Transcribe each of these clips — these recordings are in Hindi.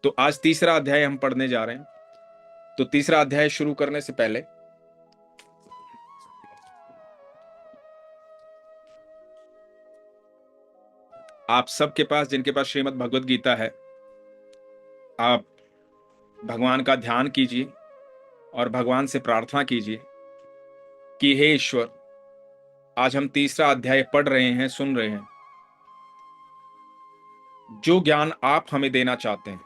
तो आज तीसरा अध्याय हम पढ़ने जा रहे हैं। तो तीसरा अध्याय शुरू करने से पहले आप सबके पास, जिनके पास श्रीमद् भगवत गीता है, आप भगवान का ध्यान कीजिए और भगवान से प्रार्थना कीजिए कि हे ईश्वर, आज हम तीसरा अध्याय पढ़ रहे हैं, सुन रहे हैं। जो ज्ञान आप हमें देना चाहते हैं,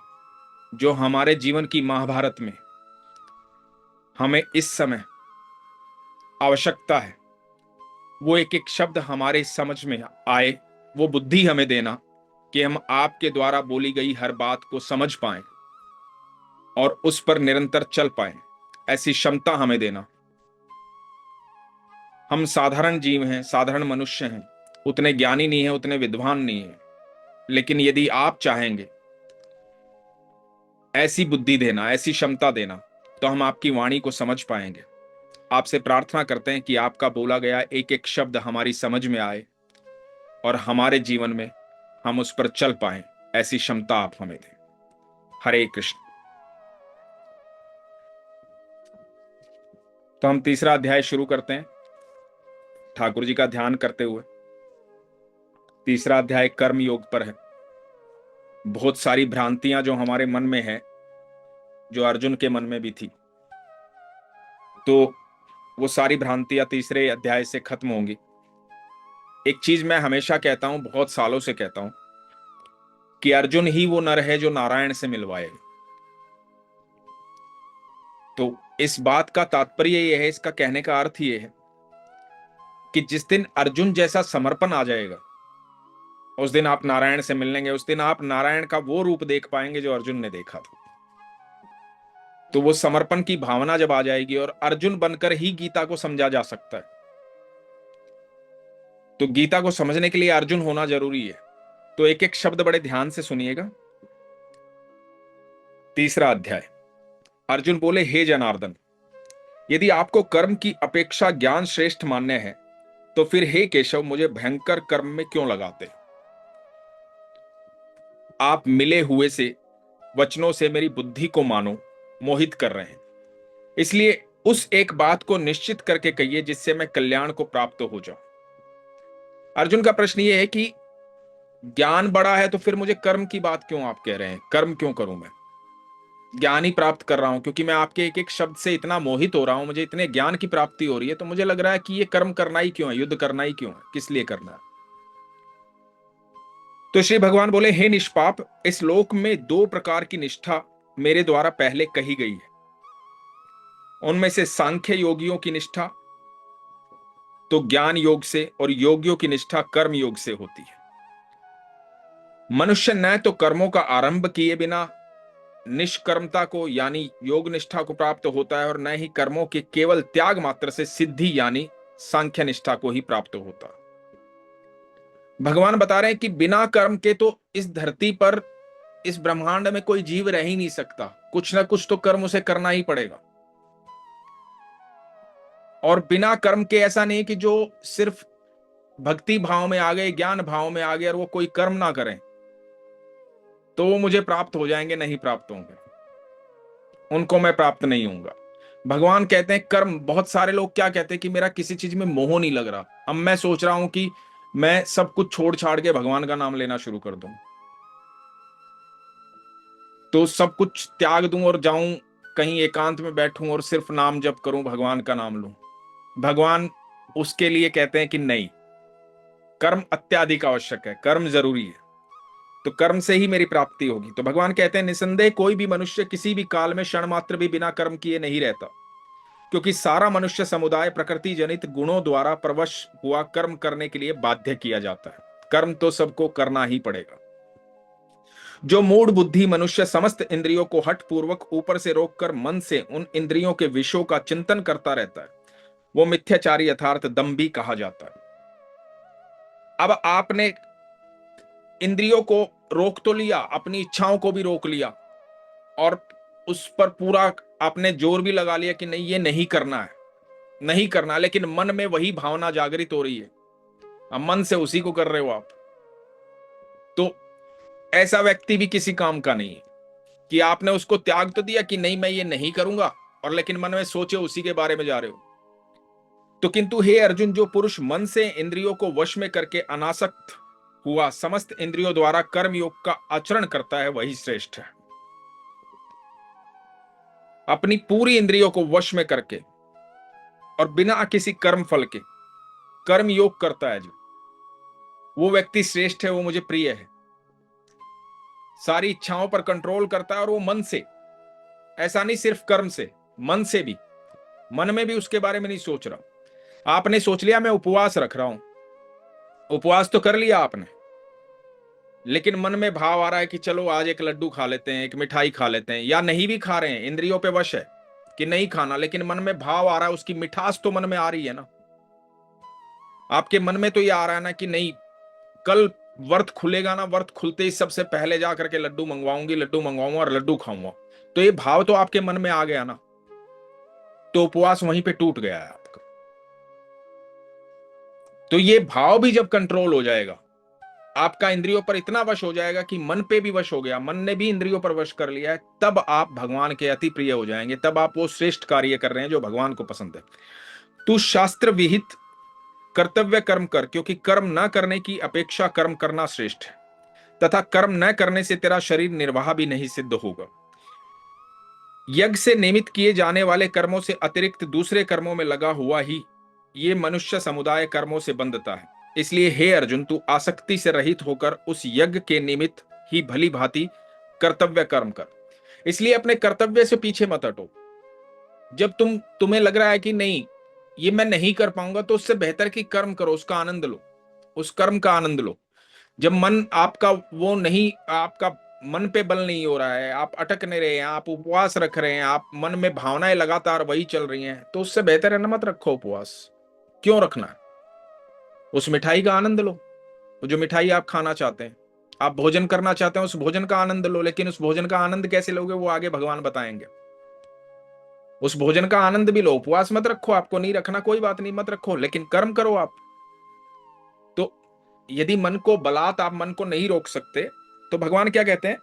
जो हमारे जीवन की महाभारत में हमें इस समय आवश्यकता है, वो एक एक शब्द हमारे समझ में आए, वो बुद्धि हमें देना कि हम आपके द्वारा बोली गई हर बात को समझ पाएं और उस पर निरंतर चल पाएं, ऐसी क्षमता हमें देना। हम साधारण जीव हैं, साधारण मनुष्य हैं, उतने ज्ञानी नहीं है, उतने विद्वान नहीं है, लेकिन यदि आप चाहेंगे ऐसी बुद्धि देना, ऐसी क्षमता देना, तो हम आपकी वाणी को समझ पाएंगे। आपसे प्रार्थना करते हैं कि आपका बोला गया एक एक शब्द हमारी समझ में आए और हमारे जीवन में हम उस पर चल पाएं, ऐसी क्षमता आप हमें दें। हरे कृष्ण। तो हम तीसरा अध्याय शुरू करते हैं ठाकुर जी का ध्यान करते हुए। तीसरा अध्याय कर्म योग पर है। बहुत सारी भ्रांतियां जो हमारे मन में है, जो अर्जुन के मन में भी थी, तो वो सारी भ्रांतियां तीसरे अध्याय से खत्म होंगी। एक चीज मैं हमेशा कहता हूं, बहुत सालों से कहता हूं, कि अर्जुन ही वो नर है जो नारायण से मिलवाए। तो इस बात का तात्पर्य यह है, इसका कहने का अर्थ यह है कि जिस दिन अर्जुन जैसा समर्पण आ जाएगा, उस दिन आप नारायण से मिलेंगे, उस दिन आप नारायण का वो रूप देख पाएंगे जो अर्जुन ने देखा था। तो वो समर्पण की भावना जब आ जाएगी और अर्जुन बनकर ही गीता को समझा जा सकता है, तो गीता को समझने के लिए अर्जुन होना जरूरी है। तो एक एक शब्द बड़े ध्यान से सुनिएगा। तीसरा अध्याय। अर्जुन बोले, हे जनार्दन, यदि आपको कर्म की अपेक्षा ज्ञान श्रेष्ठ मान्य है, तो फिर हे केशव, मुझे भयंकर कर्म में क्यों लगाते? आप मिले हुए से वचनों से मेरी बुद्धि को मानो मोहित कर रहे हैं, इसलिए उस एक बात को निश्चित करके कहिए जिससे मैं कल्याण को प्राप्त हो जाऊं। अर्जुन का प्रश्न यह है कि ज्ञान बड़ा है तो फिर मुझे कर्म की बात क्यों आप कह रहे हैं? कर्म क्यों करूं? मैं ज्ञान ही प्राप्त कर रहा हूं, क्योंकि मैं आपके एक एक शब्द से इतना मोहित हो रहा हूं, मुझे इतने ज्ञान की प्राप्ति हो रही है, तो मुझे लग रहा है कि ये कर्म करना ही क्यों है, युद्ध करना ही क्यों है, किस लिए करना है? तो श्री भगवान बोले, हे निष्पाप, इस लोक में दो प्रकार की निष्ठा मेरे द्वारा पहले कही गई है। उनमें से सांख्य योगियों की निष्ठा तो ज्ञान योग से और योगियों की निष्ठा कर्म योग से होती है। मनुष्य न तो कर्मों का आरंभ किए बिना निष्कर्मता को यानी योग निष्ठा को प्राप्त होता है, और न ही कर्मों के केवल त्याग मात्र से सिद्धि यानी सांख्य निष्ठा को ही प्राप्त होता है। भगवान बता रहे हैं कि बिना कर्म के तो इस धरती पर, इस ब्रह्मांड में कोई जीव रह ही नहीं सकता। कुछ ना कुछ तो कर्म उसे करना ही पड़ेगा। और बिना कर्म के ऐसा नहीं कि जो सिर्फ भक्ति भाव में आ गए, ज्ञान भाव में आ गए और वो कोई कर्म ना करें तो वो मुझे प्राप्त हो जाएंगे, नहीं प्राप्त होंगे, उनको मैं प्राप्त नहीं होऊंगा। भगवान कहते हैं कर्म, बहुत सारे लोग क्या कहते हैं कि मेरा किसी चीज में मोह नहीं लग रहा, अब मैं सोच रहा हूं कि मैं सब कुछ छोड़ छाड़ के भगवान का नाम लेना शुरू कर दूं, तो सब कुछ त्याग दूं और जाऊं कहीं एकांत में बैठूं और सिर्फ नाम जप करूं, भगवान का नाम लूं। भगवान उसके लिए कहते हैं कि नहीं, कर्म अत्याधिक आवश्यक है, कर्म जरूरी है, तो कर्म से ही मेरी प्राप्ति होगी। तो भगवान कहते हैं, निसंदेह कोई भी मनुष्य किसी भी काल में क्षण मात्र भी बिना कर्म किए नहीं रहता, क्योंकि सारा मनुष्य समुदाय प्रकृति जनित गुणों द्वारा प्रवश हुआ कर्म करने के लिए बाध्य किया जाता है। कर्म तो सबको करना ही पड़ेगा। जो मूढ़ बुद्धि मनुष्य समस्त इंद्रियों को हठ पूर्वक ऊपर से रोककर मन से उन इंद्रियों के विषयों का चिंतन करता रहता है, वो मिथ्याचारी अर्थात दंभी कहा जाता है। अब आपने इंद्रियों को रोक तो लिया, अपनी इच्छाओं को भी रोक लिया और उस पर पूरा आपने जोर भी लगा लिया कि नहीं, ये नहीं करना है, नहीं करना, लेकिन मन में वही भावना जागृत हो रही है, अब मन से उसी को कर रहे हो आप, तो ऐसा व्यक्ति भी किसी काम का नहीं है। कि आपने उसको त्याग तो दिया कि नहीं मैं ये नहीं करूंगा, और लेकिन मन में सोचे उसी के बारे में जा रहे हो। तो किंतु हे अर्जुन, जो पुरुष मन से इंद्रियों को वश में करके अनासक्त हुआ समस्त इंद्रियों द्वारा कर्म योग का आचरण करता है, वही श्रेष्ठ है। अपनी पूरी इंद्रियों को वश में करके और बिना किसी कर्म फल के कर्म योग करता है जो, वो व्यक्ति श्रेष्ठ है, वो मुझे प्रिय है। सारी इच्छाओं पर कंट्रोल करता है, और वो मन से, ऐसा नहीं सिर्फ कर्म से, मन से भी, मन में भी उसके बारे में नहीं सोच रहा। आपने सोच लिया मैं उपवास रख रहा हूं, उपवास तो कर लिया आपने, लेकिन मन में भाव आ रहा है कि चलो आज एक लड्डू खा लेते हैं, एक मिठाई खा लेते हैं, या नहीं भी खा रहे हैं, इंद्रियों पे वश है कि नहीं खाना, लेकिन मन में भाव आ रहा है, उसकी मिठास तो मन में आ रही है ना। आपके मन में तो ये आ रहा है ना कि नहीं, कल व्रत खुलेगा ना, व्रत खुलते ही सबसे पहले जा करके लड्डू मंगवाऊंगी, लड्डू मंगवाऊंगा और लड्डू खाऊंगा। तो ये भाव तो आपके मन में आ गया ना, तो उपवास वहीं पे टूट गया है आपका। तो ये भाव भी जब कंट्रोल हो जाएगा, आपका इंद्रियों पर इतना वश हो जाएगा कि मन पे भी वश हो गया, मन ने भी इंद्रियों पर वश कर लिया है, तब आप भगवान के अति प्रिय हो जाएंगे, तब आप वो श्रेष्ठ कार्य कर रहे हैं जो भगवान को पसंद है। तू शास्त्र विहित कर्तव्य कर्म कर, क्योंकि कर्म न करने की अपेक्षा कर्म करना श्रेष्ठ है, तथा कर्म न करने से तेरा शरीर निर्वाह भी नहीं सिद्ध होगा। यज्ञ से निमित्त किए जाने वाले कर्मों से अतिरिक्त दूसरे कर्मों में लगा हुआ ही ये मनुष्य समुदाय कर्मों से बंधता है। इसलिए हे अर्जुन, तू आसक्ति से रहित होकर उस यज्ञ के निमित्त ही भली भांति कर्तव्य कर्म कर। इसलिए अपने कर्तव्य से पीछे मत हटो। जब तुम्हें लग रहा है कि नहीं ये मैं नहीं कर पाऊंगा, तो उससे बेहतर कि कर्म करो, उसका आनंद लो, उस कर्म का आनंद लो। जब मन आपका वो नहीं, आपका मन पे बल नहीं हो रहा है, आप अटक नहीं रहे हैं, आप उपवास रख रहे हैं, आप मन में भावनाएं लगातार वही चल रही हैं, तो उससे बेहतर है ना मत रखो उपवास। क्यों रखना है? उस मिठाई का आनंद लो, जो मिठाई आप खाना चाहते हैं, आप भोजन करना चाहते हैं, उस भोजन का आनंद लो। लेकिन उस भोजन का आनंद कैसे लोगे वो आगे भगवान बताएंगे। उस भोजन का आनंद भी लो, उपवास मत रखो, आपको नहीं रखना कोई बात नहीं, मत रखो, लेकिन कर्म करो आप। तो यदि मन को बलात् आप मन को नहीं रोक सकते, तो भगवान क्या कहते हैं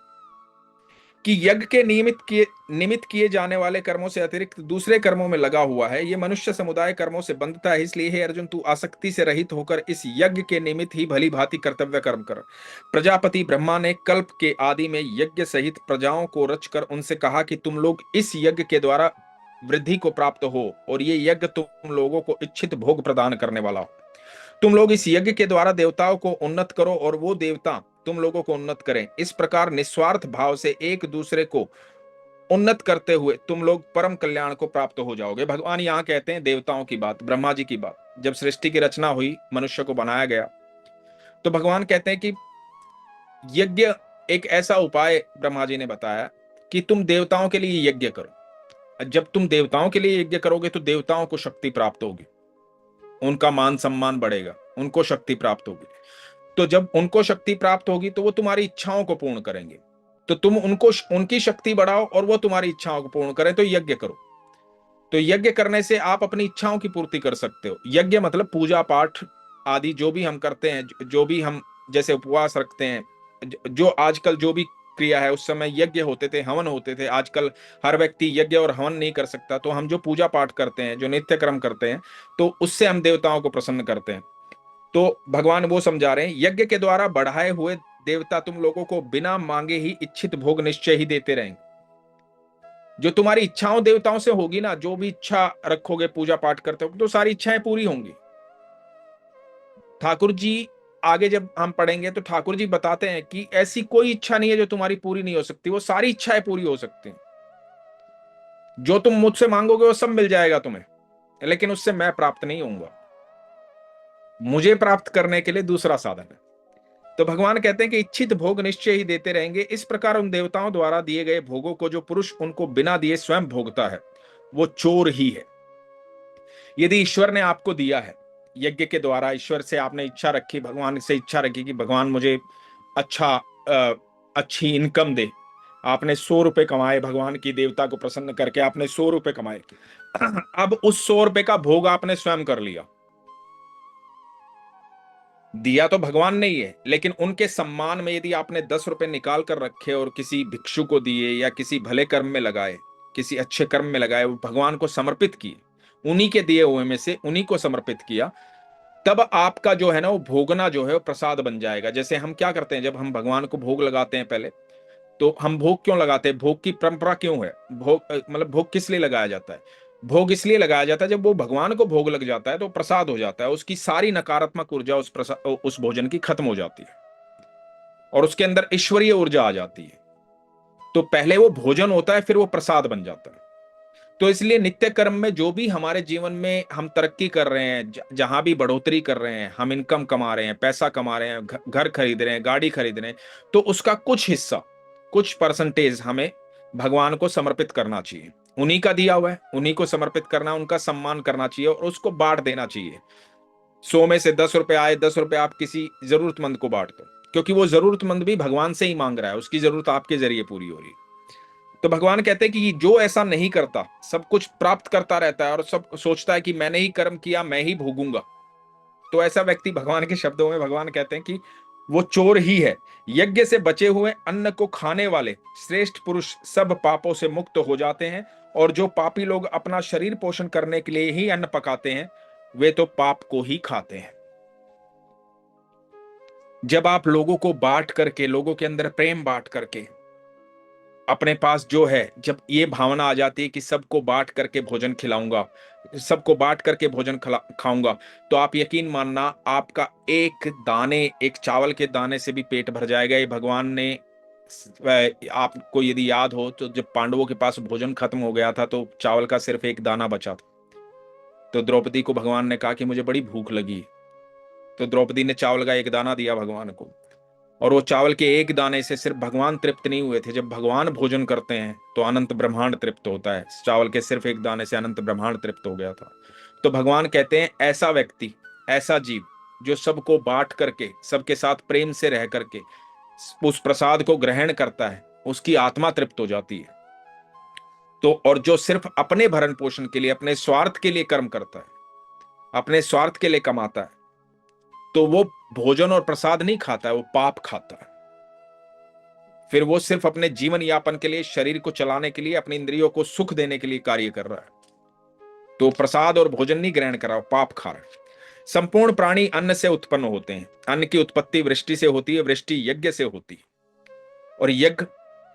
कि यज्ञ के निमित्त किए जाने वाले कर्मों से अतिरिक्त दूसरे कर्मों में लगा हुआ है, ये मनुष्य समुदाय कर्मों से बंधता है। इसलिए हे अर्जुन, तू आसक्ति से रहित होकर इस यज्ञ के निमित्त ही भली भांति कर्तव्य कर्म कर। प्रजापति ब्रह्मा ने कल्प के आदि में यज्ञ सहित प्रजाओं को रचकर उनसे कहा कि तुम लोग इस यज्ञ के द्वारा वृद्धि को प्राप्त हो, और ये यज्ञ तुम लोगों को इच्छित भोग प्रदान करने वाला हो। तुम लोग इस यज्ञ के द्वारा देवताओं को उन्नत करो, और वो देवता तुम लोगों को उन्नत करें। इस प्रकार निस्वार्थ भाव से एक दूसरे को उन्नत करते हुए तुम लोग परम कल्याण को प्राप्त हो जाओगे। भगवान यहाँ कहते हैं देवताओं की बात, ब्रह्मा जी की बात। जब सृष्टि की रचना हुई, मनुष्य को बनाया गया, तो भगवान कहते हैं कि यज्ञ एक ऐसा उपाय ब्रह्मा जी ने बताया कि तुम देवताओं के लिए यज्ञ करो। जब तुम देवताओं के लिए यज्ञ करोगे तो देवताओं को शक्ति प्राप्त होगी, उनका मान सम्मान बढ़ेगा, उनको शक्ति प्राप्त होगी। तो जब उनको शक्ति प्राप्त होगी तो वो तुम्हारी इच्छाओं को पूर्ण करेंगे। तो तुम उनको उनकी शक्ति बढ़ाओ और वो तुम्हारी इच्छाओं को पूर्ण करें, तो यज्ञ करो। तो यज्ञ करने से आप अपनी इच्छाओं की पूर्ति कर सकते हो। यज्ञ मतलब पूजा पाठ आदि जो भी हम करते हैं, जो भी हम जैसे उपवास रखते हैं, जो आजकल जो भी क्रिया है, उस समय यज्ञ होते थे, हवन होते थे। आजकल हर व्यक्ति यज्ञ और हवन नहीं कर सकता, तो हम जो पूजा पाठ करते हैं, जो नित्य कर्म करते हैं, तो उससे हम देवताओं को प्रसन्न करते हैं। तो भगवान वो समझा रहे हैं, यज्ञ के द्वारा बढ़ाए हुए देवता तुम लोगों को बिना मांगे ही इच्छित भोग निश्चय ही देते रहेंगे। जो तुम्हारी इच्छाओं देवताओं से होगी ना, जो भी इच्छा रखोगे पूजा पाठ करते हो, तो सारी इच्छाएं पूरी होंगी। ठाकुर जी आगे जब हम पढ़ेंगे तो ठाकुर जी बताते हैं कि ऐसी कोई इच्छा नहीं है जो तुम्हारी पूरी नहीं हो सकती, वो सारी इच्छाएं पूरी हो सकती हैं। जो तुम मुझसे मांगोगे वो सब मिल जाएगा तुम्हें, लेकिन उससे मैं प्राप्त नहीं होऊंगा। मुझे प्राप्त करने के लिए दूसरा साधन है। तो भगवान कहते हैं कि इच्छित भोग निश्चय ही देते रहेंगे। इस प्रकार उन देवताओं द्वारा दिए गए भोगों को जो पुरुष उनको बिना दिए स्वयं भोगता है, वो चोर ही है। यदि ईश्वर ने आपको दिया है, यज्ञ के द्वारा ईश्वर से आपने इच्छा रखी, भगवान से इच्छा रखी कि भगवान मुझे अच्छी इनकम दे। आपने 100 रुपए कमाए, भगवान की देवता को प्रसन्न करके आपने 100 रुपए कमाए। अब उस 100 रुपए का भोग आपने स्वयं कर लिया। दिया तो भगवान ने ही है, लेकिन उनके सम्मान में यदि आपने 10 रुपए निकाल कर रखे और किसी भिक्षु को दिए या किसी भले कर्म में लगाए, किसी अच्छे कर्म में लगाए, वो भगवान को समर्पित किए, उन्हीं के दिए हुए में से उन्हीं को समर्पित किया, तब आपका जो है ना वो भोगना जो है वो प्रसाद बन जाएगा। जैसे हम क्या करते हैं, जब हम भगवान को भोग लगाते हैं पहले, तो हम भोग क्यों लगाते हैं, भोग की परंपरा क्यों है, भोग मतलब भोग किस लिए लगाया जाता है? भोग इसलिए लगाया जाता है, जब वो भगवान को भोग लग जाता है तो प्रसाद हो जाता है, उसकी सारी नकारात्मक ऊर्जा उस भोजन की खत्म हो जाती है और उसके अंदर ईश्वरीय ऊर्जा आ जाती है। तो पहले वो भोजन होता है, फिर वो प्रसाद बन जाता है। तो इसलिए नित्य कर्म में जो भी हमारे जीवन में हम तरक्की कर रहे हैं, जहां भी बढ़ोतरी कर रहे हैं, हम इनकम कमा रहे हैं, पैसा कमा रहे हैं, घर खरीद रहे हैं, गाड़ी खरीद रहे हैं, तो उसका कुछ हिस्सा, कुछ परसेंटेज हमें भगवान को समर्पित करना चाहिए। उन्हीं का दिया हुआ है, उन्हीं को समर्पित करना, उनका सम्मान करना चाहिए और उसको बांट देना चाहिए। 100 में से 10 रुपए आए, 10 रुपए आप किसी जरूरतमंद को बांट दो, क्योंकि वो जरूरतमंद भी भगवान से ही मांग रहा है, उसकी जरूरत आपके जरिए पूरी हो रही है। तो भगवान कहते हैं कि जो ऐसा नहीं करता, सब कुछ प्राप्त करता रहता है और सब सोचता है कि मैंने ही कर्म किया, मैं ही भोगूंगा, तो ऐसा व्यक्ति, भगवान के शब्दों में भगवान कहते हैं कि वो चोर ही है। यज्ञ से बचे हुए अन्न को खाने वाले श्रेष्ठ पुरुष सब पापों से मुक्त हो जाते हैं, और जो पापी लोग अपना शरीर पोषण करने के लिए ही अन्न पकाते हैं, वे तो पाप को ही खाते हैं। जब आप लोगों को बांट करके, लोगों के अंदर प्रेम बांट करके, अपने पास जो है, जब ये भावना आ जाती है कि सबको बांट करके भोजन खिलाऊंगा, सबको बांट करके भोजन खाऊंगा, तो आप यकीन मानना, आपका एक दाने, एक चावल के दाने से भी पेट भर जाएगा। ये भगवान ने आपको यदि याद हो तो, जब पांडवों के पास भोजन खत्म हो गया था तो चावल का सिर्फ एक दाना बचा था, तो द्रौपदी को भगवान ने कहा कि मुझे बड़ी भूख लगी, तो द्रौपदी ने चावल का एक दाना दिया भगवान को, और वो चावल के एक दाने से सिर्फ भगवान तृप्त नहीं हुए थे। जब भगवान भोजन करते हैं तो अनंत ब्रह्मांड तृप्त होता है, चावल के सिर्फ एक दाने से अनंत ब्रह्मांड तृप्त हो गया था। तो भगवान कहते हैं, ऐसा व्यक्ति, ऐसा जीव जो सबको बांट करके, सबके साथ प्रेम से रह करके उस प्रसाद को ग्रहण करता है, उसकी आत्मा तृप्त हो जाती है। तो और जो सिर्फ अपने भरण पोषण के लिए, अपने स्वार्थ के लिए कर्म करता है, अपने स्वार्थ के लिए कमाता है, तो वो भोजन और प्रसाद नहीं खाता है, वो पाप खाता है। फिर वो सिर्फ अपने जीवन यापन के लिए, शरीर को चलाने के लिए, अपनी इंद्रियों को सुख देने के लिए कार्य कर रहा है, तो प्रसाद और भोजन नहीं ग्रहण कर रहा, पाप खा रहा है। संपूर्ण प्राणी अन्न से उत्पन्न होते हैं, अन्न की उत्पत्ति वृष्टि से होती है, वृष्टि यज्ञ से होती है, और यज्ञ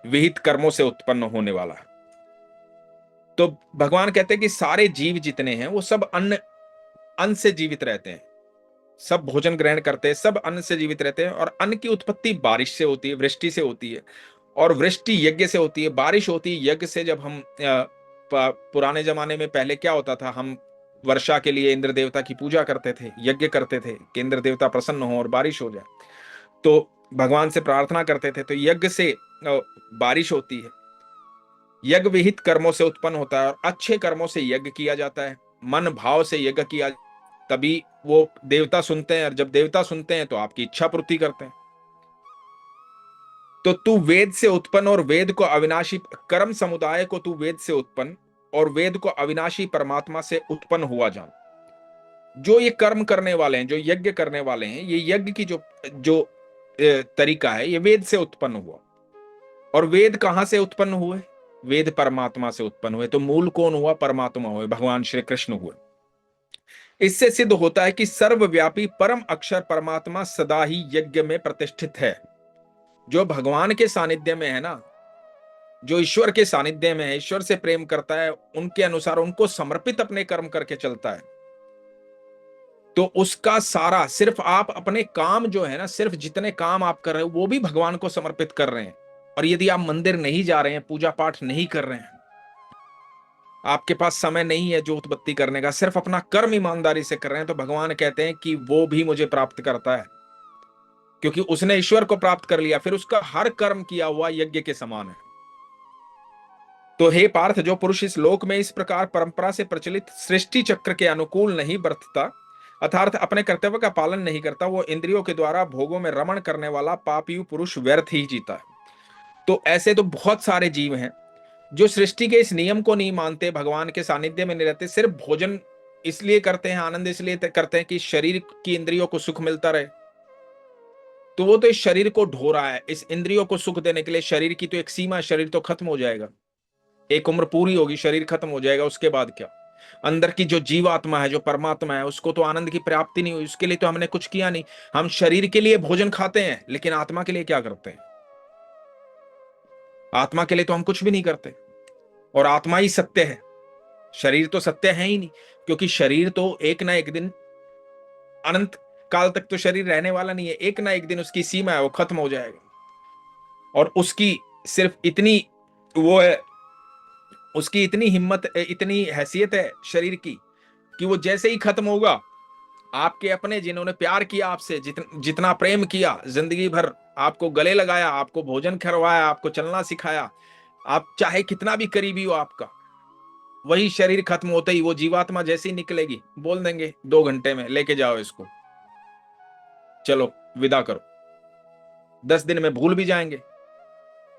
विहित कर्मों से उत्पन्न होने वाला है। तो भगवान कहते हैं कि सारे जीव जितने हैं वो सब अन्न अन्न से जीवित रहते हैं, सब भोजन ग्रहण करते हैं, सब अन्न से जीवित रहते हैं, और अन्न की उत्पत्ति बारिश से होती है, वृष्टि से होती है, और वृष्टि यज्ञ से होती है, बारिश होती है यज्ञ से। जब हम पुराने जमाने में पहले क्या होता था, हम वर्षा के लिए इंद्र देवता की पूजा करते थे, यज्ञ करते थे कि इंद्र देवता प्रसन्न हो और बारिश हो जाए, तो भगवान से प्रार्थना करते थे, तो यज्ञ से बारिश होती है। यज्ञ विहित कर्मों से उत्पन्न होता है, और अच्छे कर्मों से यज्ञ किया जाता है, मन भाव से यज्ञ किया, तभी वो देवता सुनते हैं, और जब देवता सुनते हैं तो आपकी इच्छा पूर्ति करते हैं। तो तू वेद से उत्पन्न और वेद को अविनाशी, कर्म समुदाय को तू वेद से उत्पन्न और वेद को अविनाशी परमात्मा से उत्पन्न हुआ जान। जो ये कर्म करने वाले हैं, जो यज्ञ करने वाले हैं, ये यज्ञ की जो जो तरीका है, ये वेद से उत्पन्न हुआ। और वेद कहां से उत्पन्न हुए? वेद परमात्मा से उत्पन्न हुए। तो मूल कौन हुआ? परमात्मा हुए, भगवान श्री कृष्ण हुए। इससे सिद्ध होता है कि सर्वव्यापी परम अक्षर परमात्मा सदा ही यज्ञ में प्रतिष्ठित है। जो भगवान के सानिध्य में है ना, जो ईश्वर के सानिध्य में है, ईश्वर से प्रेम करता है, उनके अनुसार उनको समर्पित अपने कर्म करके चलता है, तो उसका सारा, सिर्फ आप अपने काम जो है ना, सिर्फ जितने काम आप कर रहे हो वो भी भगवान को समर्पित कर रहे हैं। और यदि आप मंदिर नहीं जा रहे हैं, पूजा पाठ नहीं कर रहे हैं, आपके पास समय नहीं है जोत बत्ती करने का, सिर्फ अपना कर्म ईमानदारी से कर रहे हैं, तो भगवान कहते हैं कि वो भी मुझे प्राप्त करता है, क्योंकि उसने ईश्वर को प्राप्त कर लिया, फिर उसका हर कर्म किया हुआ यज्ञ के समान है। तो हे पार्थ, जो पुरुष इस लोक में इस प्रकार परंपरा से प्रचलित सृष्टि चक्र के अनुकूल नहीं बरतता, अर्थात अपने कर्तव्य का पालन नहीं करता, वो इंद्रियों के द्वारा भोगों में रमण करने वाला पापी पुरुष व्यर्थ ही जीता है। तो ऐसे तो बहुत सारे जीव हैं जो सृष्टि के इस नियम को नहीं मानते, भगवान के सानिध्य में नहीं रहते, सिर्फ भोजन इसलिए करते हैं, आनंद इसलिए करते हैं कि शरीर की इंद्रियों को सुख मिलता रहे, तो वो तो इस शरीर को ढो रहा है, इस इंद्रियों को सुख देने के लिए। शरीर की तो एक सीमा है, शरीर तो खत्म हो जाएगा, एक उम्र पूरी होगी, शरीर खत्म हो जाएगा, उसके बाद क्या? अंदर की जो जीवात्मा है, जो परमात्मा है, उसको तो आनंद की प्राप्ति नहीं हुई, उसके लिए तो हमने कुछ किया नहीं। हम शरीर के लिए भोजन खाते हैं, लेकिन आत्मा के लिए क्या करते हैं? आत्मा के लिए तो हम कुछ भी नहीं करते। और आत्मा ही सत्य है, शरीर तो सत्य है ही नहीं, क्योंकि शरीर तो एक ना एक दिन, अनंत काल तक तो शरीर रहने वाला नहीं है, एक ना एक दिन उसकी सीमा है, वो खत्म हो जाएगा। और उसकी सिर्फ इतनी वो है, उसकी इतनी हिम्मत, इतनी हैसियत है शरीर की, कि वो जैसे ही खत्म होगा, आपके अपने जिन्होंने प्यार किया आपसे, जितना प्रेम किया, जिंदगी भर आपको गले लगाया, आपको भोजन करवाया, आपको चलना सिखाया, आप चाहे कितना भी करीबी हो आपका, वही शरीर खत्म होते ही वो जीवात्मा जैसे ही निकलेगी, बोल देंगे 2 घंटे में लेके जाओ इसको, चलो विदा करो। 10 दिन में भूल भी जाएंगे।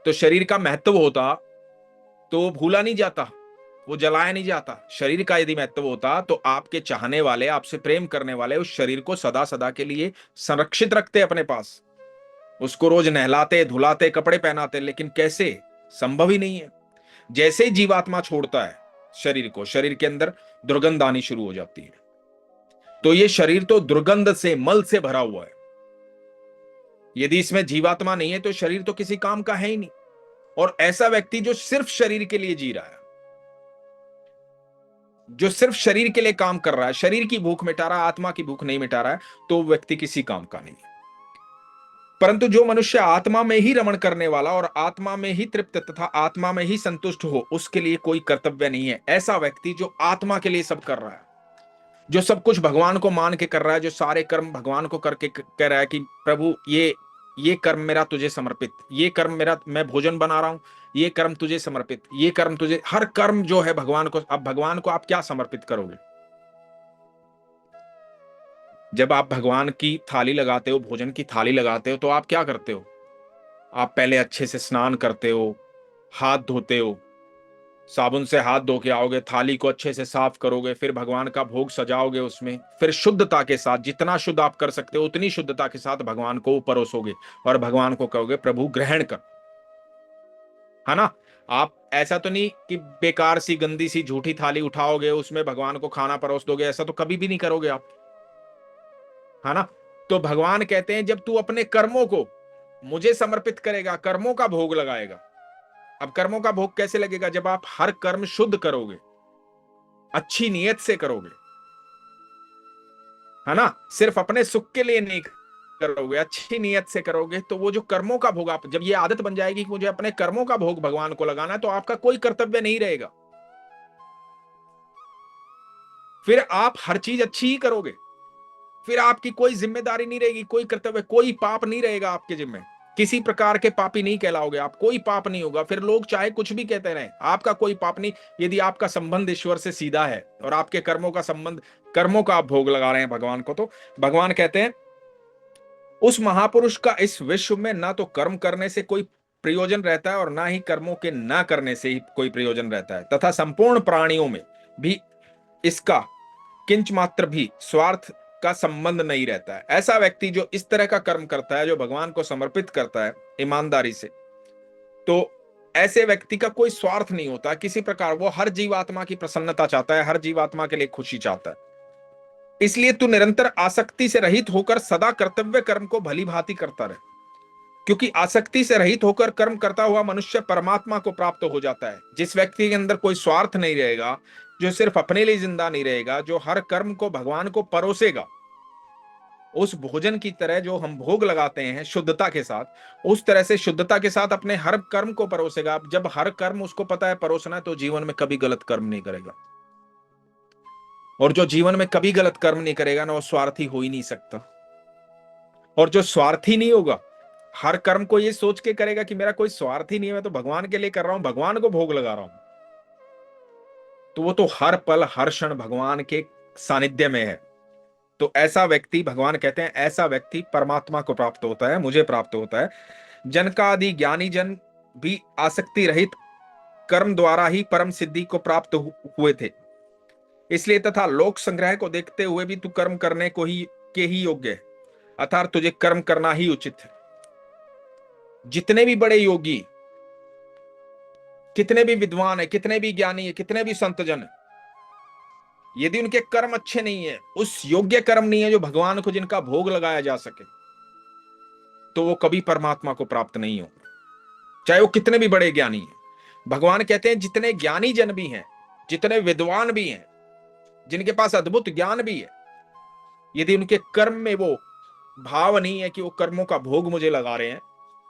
तो शरीर का महत्व होता तो वो भूला नहीं जाता, वो जलाया नहीं जाता। शरीर का यदि महत्व होता तो आपके चाहने वाले, आपसे प्रेम करने वाले उस शरीर को सदा सदा के लिए संरक्षित रखते अपने पास, उसको रोज नहलाते, धुलाते, कपड़े पहनाते। लेकिन कैसे? संभव ही नहीं है। जैसे ही जीवात्मा छोड़ता है शरीर को, शरीर के अंदर दुर्गंध आनी शुरू हो जाती है। तो ये शरीर तो दुर्गंध से, मल से भरा हुआ है। यदि इसमें जीवात्मा नहीं है तो शरीर तो किसी काम का है ही नहीं। और ऐसा व्यक्ति जो सिर्फ शरीर के लिए जी रहा है, जो सिर्फ शरीर के लिए काम कर रहा है, शरीर की भूख मिटा रहा है, आत्मा की भूख नहीं मिटा रहा है, तो व्यक्ति किसी काम का नहीं है। परंतु जो मनुष्य आत्मा में ही रमण करने वाला और आत्मा में ही तृप्त तथा आत्मा में ही संतुष्ट हो, उसके लिए कोई कर्तव्य नहीं है। ऐसा व्यक्ति जो आत्मा के लिए सब कर रहा है, जो सब कुछ भगवान को मान के कर रहा है, जो सारे कर्म भगवान को करके कह रहा है कि प्रभु ये कर्म मेरा तुझे समर्पित, ये कर्म मेरा, मैं भोजन बना रहा हूं, ये कर्म तुझे समर्पित, ये कर्म तुझे, हर कर्म जो है भगवान को। अब भगवान को आप क्या समर्पित करोगे? जब आप भगवान की थाली लगाते हो, भोजन की थाली लगाते हो, तो आप क्या करते हो? आप पहले अच्छे से स्नान करते हो, हाथ धोते हो, साबुन से हाथ धो के आओगे, थाली को अच्छे से साफ करोगे, फिर भगवान का भोग सजाओगे उसमें, फिर शुद्धता के साथ, जितना शुद्ध आप कर सकते हो उतनी शुद्धता के साथ भगवान को परोसोगे और भगवान को कहोगे प्रभु ग्रहण कर, है ना? आप ऐसा तो नहीं कि बेकार सी, गंदी सी, झूठी थाली उठाओगे, उसमें भगवान को खाना परोस दोगे, ऐसा तो कभी भी नहीं करोगे आप, है ना? तो भगवान कहते हैं जब तू अपने कर्मों को मुझे समर्पित करेगा, कर्मों का भोग लगाएगा। अब कर्मों का भोग कैसे लगेगा? जब आप हर कर्म शुद्ध करोगे, अच्छी नीयत से करोगे, है ना? सिर्फ अपने सुख के लिए नहीं करोगे, अच्छी नीयत से करोगे, तो वो जो कर्मों का भोग, आप जब ये आदत बन जाएगी कि मुझे अपने कर्मों का भोग भगवान को लगाना है, तो आपका कोई कर्तव्य नहीं रहेगा। फिर आप हर चीज अच्छी ही करोगे, फिर आपकी कोई जिम्मेदारी नहीं रहेगी, कोई कर्तव्य, कोई पाप नहीं रहेगा आपके जिम्मे। किसी प्रकार के पापी नहीं कहलाओगे आप, कोई पाप नहीं होगा। फिर लोग चाहे कुछ भी कहते रहे, आपका कोई पाप नहीं, यदि आपका संबंध ईश्वर से सीधा है और आपके कर्मों का संबंध, कर्मों का आप भोग लगा रहे हैं भगवान को, तो भगवान कहते हैं उस महापुरुष का इस विश्व में ना तो कर्म करने से कोई प्रयोजन रहता है और ना ही कर्मों के ना करने से ही कोई प्रयोजन रहता है, तथा संपूर्ण प्राणियों में भी इसका किंच मात्र भी स्वार्थ का संबंध नहीं रहता है। ऐसा व्यक्ति जो इस तरह का कर्म करता है, जो भगवान को समर्पित करता है ईमानदारी से, तो ऐसे व्यक्ति का कोई स्वार्थ नहीं होता किसी प्रकार। वो हर जीवात्मा की प्रसन्नता चाहता है, हर जीवात्मा के लिए खुशी चाहता है। इसलिए तू निरंतर आसक्ति से रहित होकर सदा कर्तव्य कर्म को भली भांति करता रहे, क्योंकि आसक्ति से रहित होकर कर्म करता हुआ मनुष्य परमात्मा को प्राप्त हो जाता है। जिस व्यक्ति के अंदर कोई स्वार्थ नहीं रहेगा, जो सिर्फ अपने लिए जिंदा नहीं रहेगा, जो हर कर्म को भगवान को परोसेगा, उस भोजन की तरह जो हम भोग लगाते हैं शुद्धता के साथ, उस तरह से शुद्धता के साथ अपने हर कर्म को परोसेगा। जब हर कर्म उसको पता है परोसना है, तो जीवन में कभी गलत कर्म नहीं करेगा। और जो जीवन में कभी गलत कर्म नहीं करेगा ना, वो स्वार्थी हो ही नहीं सकता। और जो स्वार्थी नहीं होगा, हर कर्म को ये सोच के करेगा कि मेरा कोई स्वार्थ ही नहीं है, मैं तो भगवान के लिए कर रहा हूं, भगवान को भोग लगा रहा हूं, तो वो तो हर पल हर क्षण भगवान के सानिध्य में है। तो ऐसा व्यक्ति, भगवान कहते हैं, ऐसा व्यक्ति परमात्मा को प्राप्त होता है, मुझे प्राप्त होता है। जनकादि ज्ञानी जन भी आसक्ति रहित कर्म द्वारा ही परम सिद्धि को प्राप्त हुए थे। इसलिए तथा लोक संग्रह को देखते हुए भी तू कर्म करने को ही के ही योग्य है। अर्थात तुझे कर्म करना ही उचित है। जितने भी बड़े योगी, कितने भी विद्वान है, कितने भी ज्ञानी है, कितने भी संतजन है, यदि उनके कर्म अच्छे नहीं है, उस योग्य कर्म नहीं है जो भगवान को जिनका भोग लगाया जा सके, तो वो कभी परमात्मा को प्राप्त नहीं हो, चाहे वो कितने भी बड़े ज्ञानी हैं। भगवान कहते हैं जितने ज्ञानी जन भी हैं, जितने विद्वान भी हैं, जिनके पास अद्भुत ज्ञान भी है, यदि उनके कर्म में वो भाव नहीं है कि वो कर्मों का भोग मुझे लगा रहे हैं,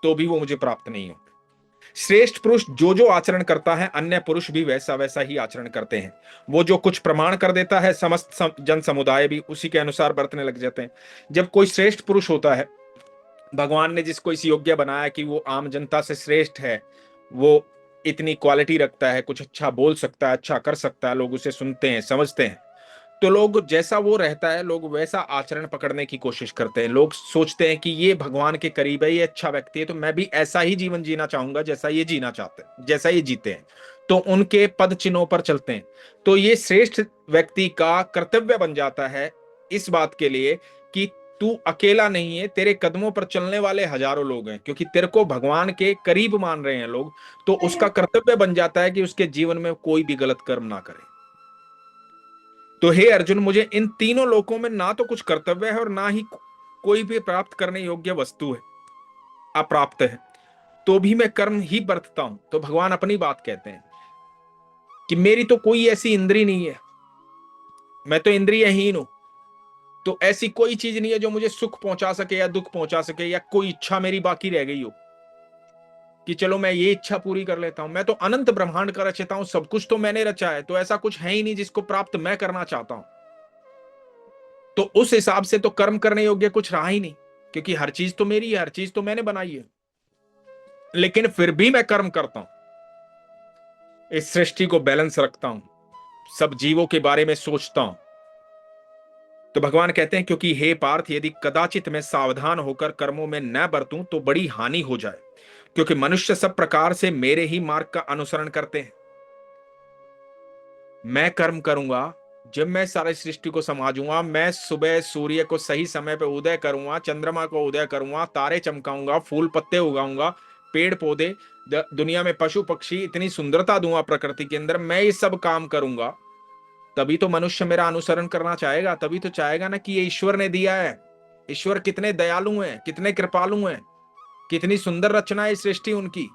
तो भी वो मुझे प्राप्त नहीं हो। श्रेष्ठ पुरुष जो जो आचरण करता है, अन्य पुरुष भी वैसा वैसा ही आचरण करते हैं। वो जो कुछ प्रमाण कर देता है, समस्त जन समुदाय भी उसी के अनुसार बरतने लग जाते हैं। जब कोई श्रेष्ठ पुरुष होता है, भगवान ने जिसको इस योग्य बनाया कि वो आम जनता से श्रेष्ठ है, वो इतनी क्वालिटी रखता है, कुछ अच्छा बोल सकता है, अच्छा कर सकता है, लोग उसे सुनते हैं, समझते हैं, तो लोग जैसा वो रहता है, लोग वैसा आचरण पकड़ने की कोशिश करते हैं। लोग सोचते हैं कि ये भगवान के करीब है, ये अच्छा व्यक्ति है, तो मैं भी ऐसा ही जीवन जीना चाहूंगा जैसा ये जीना चाहते हैं, जैसा ये जीते हैं, तो उनके पद चिन्हों पर चलते हैं। तो ये श्रेष्ठ व्यक्ति का कर्तव्य बन जाता है इस बात के लिए कि तू अकेला नहीं है, तेरे कदमों पर चलने वाले हजारों लोग हैं, क्योंकि तेरे को भगवान के करीब मान रहे हैं लोग, तो उसका कर्तव्य बन जाता है कि उसके जीवन में कोई भी गलत कर्म ना करे। तो हे अर्जुन, मुझे इन तीनों लोकों में ना तो कुछ कर्तव्य है और ना ही कोई भी प्राप्त करने योग्य वस्तु है, अप्राप्त है, तो भी मैं कर्म ही बरतता हूं। तो भगवान अपनी बात कहते हैं कि मेरी तो कोई ऐसी इंद्री नहीं है, मैं तो इंद्रियहीन हूं, तो ऐसी कोई चीज नहीं है जो मुझे सुख पहुंचा सके या दुख पहुंचा सके, या कोई इच्छा मेरी बाकी रह गई हो कि चलो मैं ये इच्छा पूरी कर लेता हूं। मैं तो अनंत ब्रह्मांड का रचयिता हूं, सब कुछ तो मैंने रचा है, तो ऐसा कुछ है ही नहीं जिसको प्राप्त मैं करना चाहता हूं। तो उस हिसाब से तो कर्म करने योग्य कुछ रहा ही नहीं, क्योंकि हर चीज तो मेरी है, हर चीज तो मैंने बनाई है, लेकिन फिर भी मैं कर्म करता हूं, इस सृष्टि को बैलेंस रखता हूं, सब जीवों के बारे में सोचता हूं। तो भगवान कहते हैं क्योंकि हे पार्थ, यदि कदाचित मैं सावधान होकर कर्मों में न बरतूं तो बड़ी हानि हो जाए, क्योंकि मनुष्य सब प्रकार से मेरे ही मार्ग का अनुसरण करते हैं। मैं कर्म करूंगा, जब मैं सारी सृष्टि को समझूंगा, मैं सुबह सूर्य को सही समय पे उदय करूंगा, चंद्रमा को उदय करूंगा, तारे चमकाऊंगा, फूल पत्ते उगाऊंगा, पेड़ पौधे, दुनिया में पशु पक्षी, इतनी सुंदरता दूंगा प्रकृति के अंदर, मैं ये सब काम करूंगा, तभी तो मनुष्य मेरा अनुसरण करना चाहेगा। तभी तो चाहेगा ना कि ये ईश्वर ने दिया है, ईश्वर कितने दयालु हैं, कितने कृपालु हैं, कितनी सुंदर रचना है सृष्टि उनकी।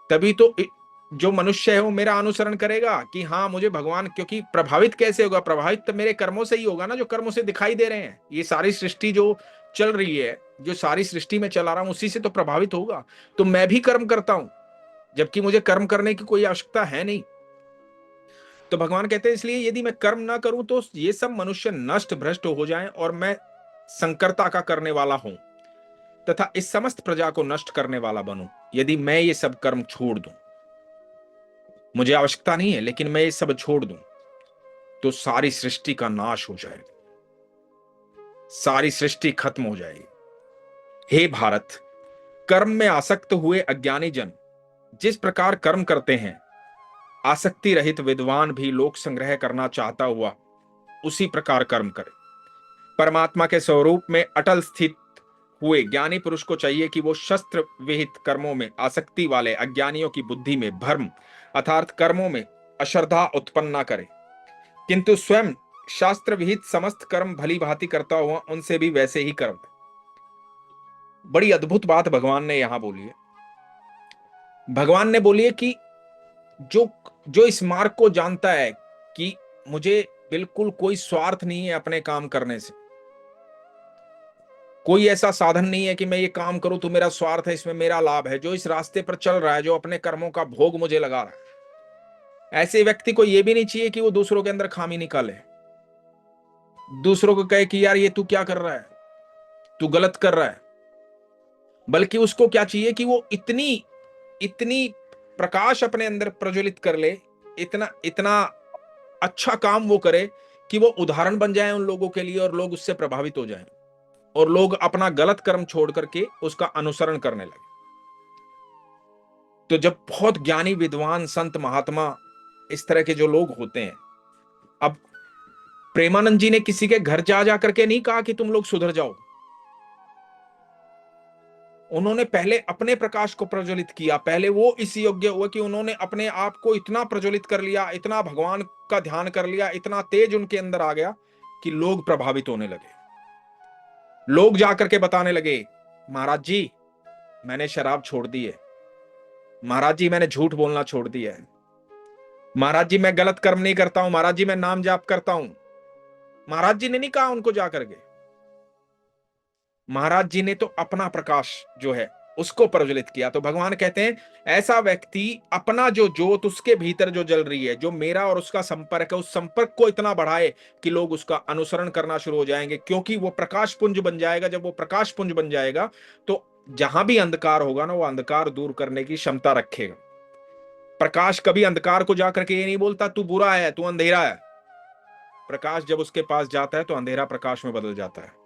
तभी तो जो मनुष्य है वो मेरा अनुसरण करेगा कि हाँ मुझे भगवान, क्योंकि प्रभावित कैसे होगा, प्रभावित तो मेरे कर्मों से ही होगा ना, जो कर्मों से दिखाई दे रहे हैं। ये सारी सृष्टि जो चल रही है, जो सारी सृष्टि में चला रहा हूं, उसी से तो प्रभावित होगा। तो मैं भी कर्म करता हूं, जबकि मुझे कर्म करने की कोई आवश्यकता है नहीं। तो भगवान कहते हैं इसलिए यदि मैं कर्म ना करूं तो ये सब मनुष्य नष्ट भ्रष्ट हो जाएं और मैं संकरता का करने वाला हूं तथा इस समस्त प्रजा को नष्ट करने वाला बनूं, यदि मैं ये सब कर्म छोड़ दूं। मुझे आवश्यकता नहीं है, लेकिन मैं ये सब छोड़ दूं तो सारी सृष्टि का नाश हो जाएगा, सारी सृष्टि खत्म हो जाएगी। हे भारत, कर्म में आसक्त हुए अज्ञानी जन जिस प्रकार कर्म करते हैं, आसक्ति रहित विद्वान भी लोक संग्रह करना चाहता हुआ उसी प्रकार कर्म करे। परमात्मा के स्वरूप में अटल स्थित हुए ज्ञानी पुरुष को चाहिए कि वो शस्त्र विहित कर्मों में आसक्ति वाले अज्ञानियों की बुद्धि में भ्रम अर्थात कर्मों में अश्रद्धा उत्पन्न न करे, किंतु स्वयं शास्त्र विहित समस्त कर्म भली भांति करता हुआ उनसे भी वैसे ही कर्म। बड़ी अद्भुत बात भगवान ने यहां बोली है। भगवान ने बोली है कि जो जो इस मार्ग को जानता है कि मुझे बिल्कुल कोई स्वार्थ नहीं है अपने काम करने से, कोई ऐसा साधन नहीं है कि मैं ये काम करूं तो मेरा स्वार्थ है, इसमें मेरा लाभ है, जो इस रास्ते पर चल रहा है, जो अपने कर्मों का भोग मुझे लगा रहा है, ऐसे व्यक्ति को यह भी नहीं चाहिए कि वो दूसरों के अंदर खामी निकाले, दूसरों को कहे कि यार ये तू क्या कर रहा है, तू गलत कर रहा है। बल्कि उसको क्या चाहिए कि वो इतनी इतनी प्रकाश अपने अंदर प्रज्वलित कर ले, इतना इतना अच्छा काम वो करे कि वो उदाहरण बन जाए उन लोगों के लिए और लोग उससे प्रभावित हो जाएं और लोग अपना गलत कर्म छोड़ करके उसका अनुसरण करने लगे। तो जब बहुत ज्ञानी विद्वान संत महात्मा इस तरह के जो लोग होते हैं, अब प्रेमानंद जी ने किसी के घर जा करके नहीं कहा कि तुम लोग सुधर जाओ, उन्होंने पहले अपने प्रकाश को प्रज्वलित किया, पहले वो इस योग्य हुए कि उन्होंने अपने आप को इतना प्रज्वलित कर लिया, इतना भगवान का ध्यान कर लिया, इतना तेज उनके अंदर आ गया कि लोग प्रभावित होने लगे। लोग जाकर के बताने लगे, महाराज जी मैंने शराब छोड़ दी है, महाराज जी मैंने झूठ बोलना छोड़ दिया है, महाराज जी मैं गलत कर्म नहीं करता हूं, महाराज जी मैं नाम जाप करता हूं। महाराज जी ने नहीं कहा उनको जाकर के, महाराज जी ने तो अपना प्रकाश जो है उसको प्रज्वलित किया। तो भगवान कहते हैं ऐसा व्यक्ति अपना जो ज्योत उसके भीतर जो जल रही है, जो मेरा और उसका संपर्क है, उस संपर्क को इतना बढ़ाए कि लोग उसका अनुसरण करना शुरू हो जाएंगे, क्योंकि वो प्रकाश पुंज बन जाएगा। जब वो प्रकाश पुंज बन जाएगा तो जहां भी अंधकार होगा ना, वो अंधकार दूर करने की क्षमता रखेगा। प्रकाश कभी अंधकार को जाकर के ये नहीं बोलता तू बुरा है, तू अंधेरा है। प्रकाश जब उसके पास जाता है तो अंधेरा प्रकाश में बदल जाता है।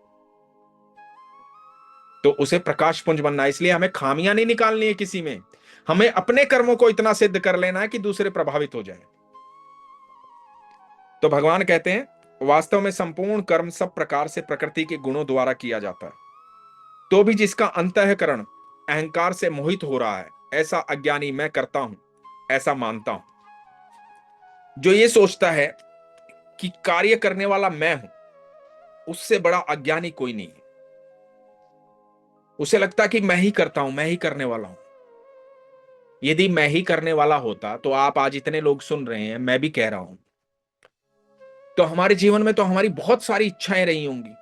तो उसे प्रकाश पुंज बनना है। इसलिए हमें खामियां नहीं निकालनी है किसी में, हमें अपने कर्मों को इतना सिद्ध कर लेना है कि दूसरे प्रभावित हो जाए। तो भगवान कहते हैं वास्तव में संपूर्ण कर्म सब प्रकार से प्रकृति के गुणों द्वारा किया जाता है, तो भी जिसका अंतःकरण अहंकार से मोहित हो रहा है, ऐसा अज्ञानी मैं करता हूं ऐसा मानता हूं। जो ये सोचता है कि कार्य करने वाला मैं हूं, उससे बड़ा अज्ञानी कोई नहीं है। उसे लगता कि मैं ही करता हूं, मैं ही करने वाला हूं। यदि मैं ही करने वाला होता तो आप आज इतने लोग सुन रहे हैं, मैं भी कह रहा हूं, तो हमारे जीवन में तो हमारी बहुत सारी इच्छाएं रही होंगी।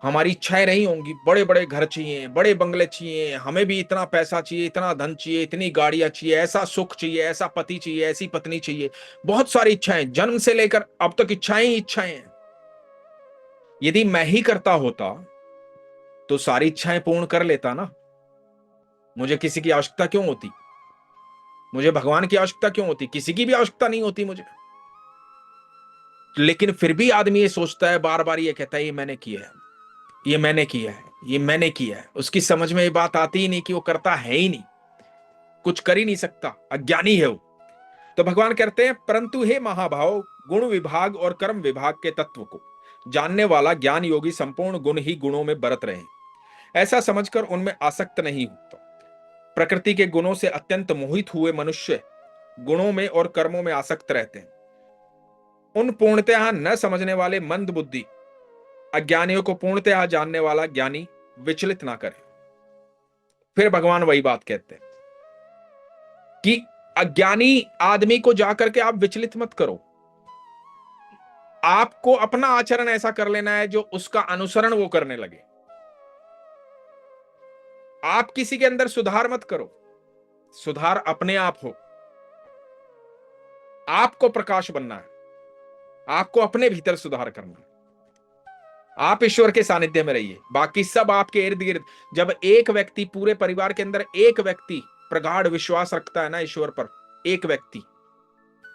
हमारी इच्छाएं रही होंगी, बड़े बड़े घर चाहिए, बड़े बंगले चाहिए, हमें भी इतना पैसा चाहिए, इतना धन चाहिए, इतनी गाड़ियां चाहिए, ऐसा सुख चाहिए, ऐसा पति चाहिए, ऐसी पत्नी चाहिए। बहुत सारी इच्छाएं, जन्म से लेकर अब तक इच्छाएं ही इच्छाएं हैं। यदि मैं ही करता होता तो सारी इच्छाएं पूर्ण कर लेता ना। मुझे किसी की आवश्यकता क्यों होती? मुझे भगवान की आवश्यकता क्यों होती? किसी की भी आवश्यकता नहीं होती मुझे। लेकिन फिर भी आदमी ये सोचता है, बार बार ये कहता है ये मैंने किया है, ये मैंने किया है, ये मैंने किया है। उसकी समझ में ये बात आती ही नहीं कि वो करता है ही नहीं, कुछ कर ही नहीं सकता, अज्ञानी है वो। तो भगवान कहते हैं परंतु हे महाभाव, गुण विभाग और कर्म विभाग के तत्व को जानने वाला ज्ञान योगी संपूर्ण गुण ही गुणों में बरत रहे हैं, ऐसा समझकर उनमें आसक्त नहीं होता। प्रकृति के गुणों से अत्यंत मोहित हुए मनुष्य गुणों में और कर्मों में आसक्त रहते हैं। उन पूर्णतः न समझने वाले मंद बुद्धि अज्ञानियों को पूर्णतः जानने वाला ज्ञानी विचलित ना करे। फिर भगवान वही बात कहते हैं कि अज्ञानी आदमी को जाकर के आप विचलित मत करो। आपको अपना आचरण ऐसा कर लेना है जो उसका अनुसरण वो करने लगे। आप किसी के अंदर सुधार मत करो, सुधार अपने आप हो। आपको प्रकाश बनना है, आपको अपने भीतर सुधार करना है। आप ईश्वर के सानिध्य में रहिए, बाकी सब आपके इर्द गिर्द। जब एक व्यक्ति, पूरे परिवार के अंदर एक व्यक्ति प्रगाढ़ विश्वास रखता है ना ईश्वर पर, एक व्यक्ति,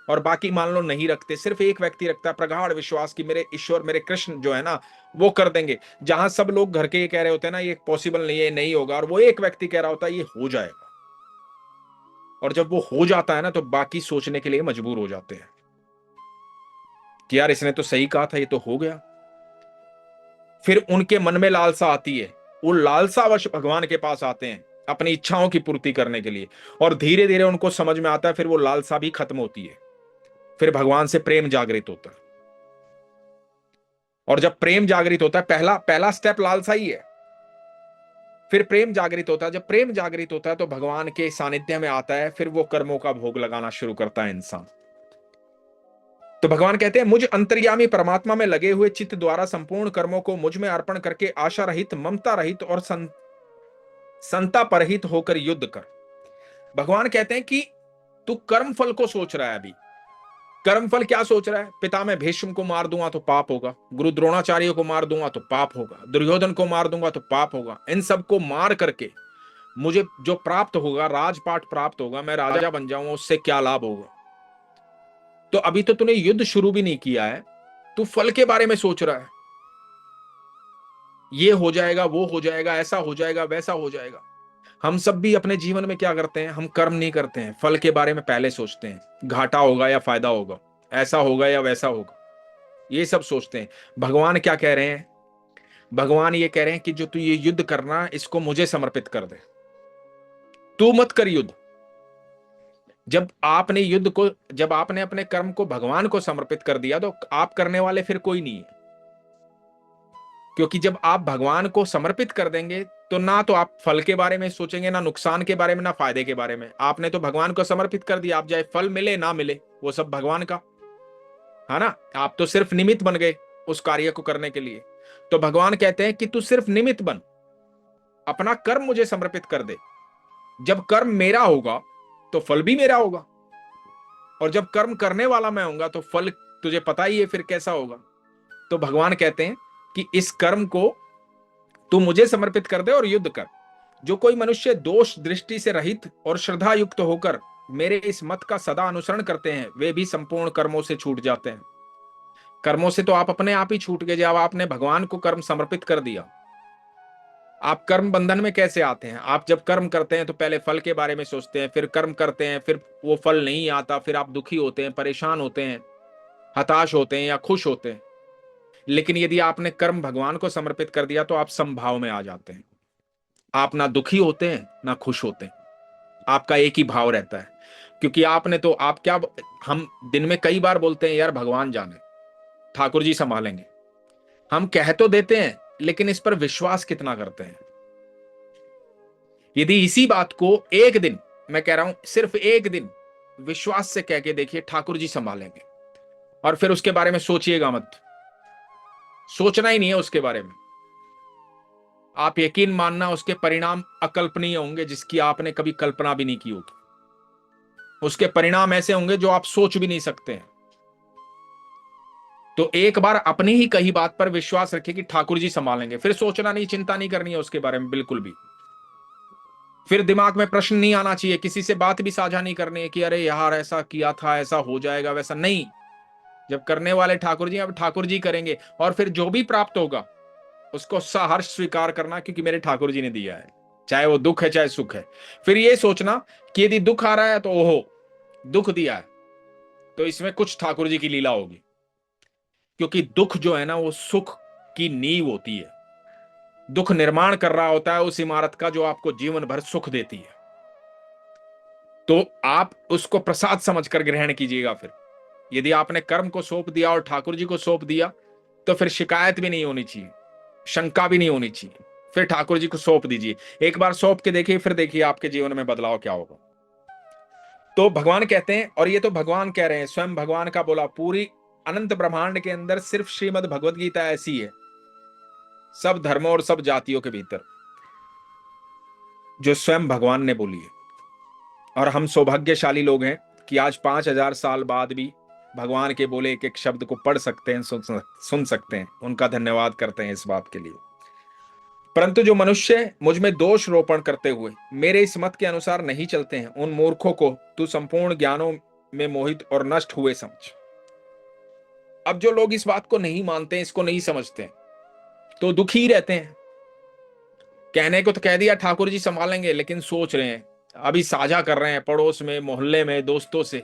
और बाकी मान लो नहीं रखते, सिर्फ एक व्यक्ति रखता है प्रगाढ़ विश्वास कि मेरे ईश्वर, मेरे कृष्ण जो है ना वो कर देंगे। जहां सब लोग घर के ये कह रहे होते हैं ना ये पॉसिबल नहीं है, नहीं होगा, और वो एक व्यक्ति कह रहा होता है ये हो जाएगा। और जब वो हो जाता है ना तो बाकी सोचने के लिए मजबूर हो जाते हैं कि यार इसने तो सही कहा था, ये तो हो गया। फिर उनके मन में लालसा आती है, वो लालसावश भगवान के पास आते हैं अपनी इच्छाओं की पूर्ति करने के लिए, और धीरे धीरे उनको समझ में आता है, फिर वो लालसा भी खत्म होती है। फिर भगवान से प्रेम जागृत होता है, और जब प्रेम जागृत होता है, पहला पहला स्टेप लालसा ही है, फिर प्रेम जागृत होता है। जब प्रेम जागृत होता है तो भगवान के सानिध्य में आता है, फिर वो कर्मों का भोग लगाना शुरू करता है इंसान। तो भगवान कहते हैं मुझ अंतर्यामी परमात्मा में लगे हुए चित्त द्वारा संपूर्ण कर्मों को मुझ में अर्पण करके आशा रहित, ममता रहित और संता परहित होकर युद्ध कर। भगवान कहते हैं कि तू कर्म फल को सोच रहा है अभी। कर्म फल क्या सोच रहा है? पिता मैं भीष्म को मार दूंगा तो पाप होगा, गुरु द्रोणाचार्य को मार दूंगा तो पाप होगा, दुर्योधन को मार दूंगा तो पाप होगा। इन सबको मार करके मुझे जो प्राप्त होगा, राजपाट प्राप्त होगा, मैं राजा बन जाऊंगा, उससे क्या लाभ होगा? तो अभी तो तूने युद्ध शुरू भी नहीं किया है, तू फल के बारे में सोच रहा है, ये हो जाएगा, वो हो जाएगा, ऐसा हो जाएगा, वैसा हो जाएगा। हम सब भी अपने जीवन में क्या करते हैं? हम कर्म नहीं करते हैं, फल के बारे में पहले सोचते हैं, घाटा होगा या फायदा होगा, ऐसा होगा या वैसा होगा, ये सब सोचते हैं। भगवान क्या कह रहे हैं? भगवान ये कह रहे हैं कि जो तू ये युद्ध करना, इसको मुझे समर्पित कर दे, तू मत कर युद्ध। जब आपने अपने कर्म को भगवान को समर्पित कर दिया, तो आप करने वाले फिर कोई नहीं है। क्योंकि जब आप भगवान को समर्पित कर देंगे, तो ना तो आप फल के बारे में सोचेंगे, ना नुकसान के बारे में, ना फायदे के बारे में। आपने तो भगवान को समर्पित कर दिया, आप चाहे फल मिले ना मिले, वो सब भगवान का है ना। आप तो सिर्फ निमित्त बन गए उस कार्य को करने के लिए। तो भगवान कहते हैं कि तू सिर्फ निमित्त बन, अपना कर्म मुझे समर्पित कर दे। जब कर्म मेरा होगा तो फल भी मेरा होगा, और जब कर्म करने वाला मैं होऊंगा तो फल तुझे पता ही है फिर कैसा होगा। तो भगवान कहते हैं कि इस कर्म को तू मुझे समर्पित कर दे और युद्ध कर। जो कोई मनुष्य दोष दृष्टि से रहित और श्रद्धा युक्त होकर मेरे इस मत का सदा अनुसरण करते हैं, वे भी संपूर्ण कर्मों से छूट जाते हैं। कर्मों से तो आप अपने आप ही छूट गए जब आपने भगवान को कर्म समर्पित कर दिया। आप कर्म बंधन में कैसे आते हैं? आप जब कर्म करते हैं तो पहले फल के बारे में सोचते हैं, फिर कर्म करते हैं, फिर वो फल नहीं आता, फिर आप दुखी होते हैं, परेशान होते हैं, हताश होते हैं या खुश होते हैं। लेकिन यदि आपने कर्म भगवान को समर्पित कर दिया तो आप समभाव में आ जाते हैं। आप ना दुखी होते हैं ना खुश होते हैं, आपका एक ही भाव रहता है। क्योंकि आपने तो आप क्या, हम दिन में कई बार बोलते हैं यार भगवान जाने, ठाकुर जी संभालेंगे। हम कह तो देते हैं, लेकिन इस पर विश्वास कितना करते हैं? यदि इसी बात को एक दिन, मैं कह रहा हूं सिर्फ एक दिन विश्वास से कह के देखिए, ठाकुर जी संभालेंगे, और फिर उसके बारे में सोचिएगा मत, सोचना ही नहीं है उसके बारे में। आप यकीन मानना उसके परिणाम अकल्पनीय होंगे, जिसकी आपने कभी कल्पना भी नहीं की होगी। उसके परिणाम ऐसे होंगे जो आप सोच भी नहीं सकते हैं। तो एक बार अपनी ही कही बात पर विश्वास रखिए कि ठाकुर जी संभालेंगे, फिर सोचना नहीं, चिंता नहीं करनी है उसके बारे में बिल्कुल भी। फिर दिमाग में प्रश्न नहीं आना चाहिए, किसी से बात भी साझा नहीं करनी है कि अरे यार ऐसा किया था, ऐसा हो जाएगा, वैसा नहीं। जब करने वाले ठाकुर जी, अब ठाकुर जी करेंगे, और फिर जो भी प्राप्त होगा उसको सहर्ष स्वीकार करना, क्योंकि मेरे ठाकुर जी ने दिया है, चाहे वो दुख है चाहे सुख है। फिर ये सोचना कि यदि दुख आ रहा है तो ओहो दुख दिया है, तो इसमें कुछ ठाकुर जी की लीला होगी। क्योंकि दुख जो है ना, वो सुख की नींव होती है। दुख निर्माण कर रहा होता है उस इमारत का जो आपको जीवन भर सुख देती है। तो आप उसको प्रसाद समझकर ग्रहण कीजिएगा। फिर यदि आपने कर्म को सौंप दिया और ठाकुर जी को सौंप दिया, तो फिर शिकायत भी नहीं होनी चाहिए, शंका भी नहीं होनी चाहिए। फिर ठाकुर जी को सौंप दीजिए, एक बार सौंप के देखिए, फिर देखिए आपके जीवन में बदलाव क्या होगा। तो भगवान कहते हैं, और ये तो भगवान कह रहे हैं, स्वयं भगवान का बोला, पूरी अनंत ब्रह्मांड के अंदर सिर्फ श्रीमद् भगवत गीता ऐसी है सब धर्मों और सब जातियों के भीतर जो स्वयं भगवान ने बोली है। और हम सौभाग्यशाली लोग हैं कि आज 5000 साल बाद भी भगवान के बोले एक एक शब्द को पढ़ सकते हैं, सुन सकते हैं। उनका धन्यवाद करते हैं इस बात के लिए। परंतु जो मनुष्य मुझ में दोष रोपण करते हुए मेरे इस मत के अनुसार नहीं चलते हैं, उन मूर्खों को तू संपूर्ण ज्ञानों में मोहित और नष्ट हुए समझ। अब जो लोग इस बात को नहीं मानते, इसको नहीं समझते, तो दुखी ही रहते हैं। कहने को तो कह दिया ठाकुर जी संभालेंगे, लेकिन सोच रहे हैं, अभी साझा कर रहे हैं पड़ोस में, मोहल्ले में, दोस्तों से,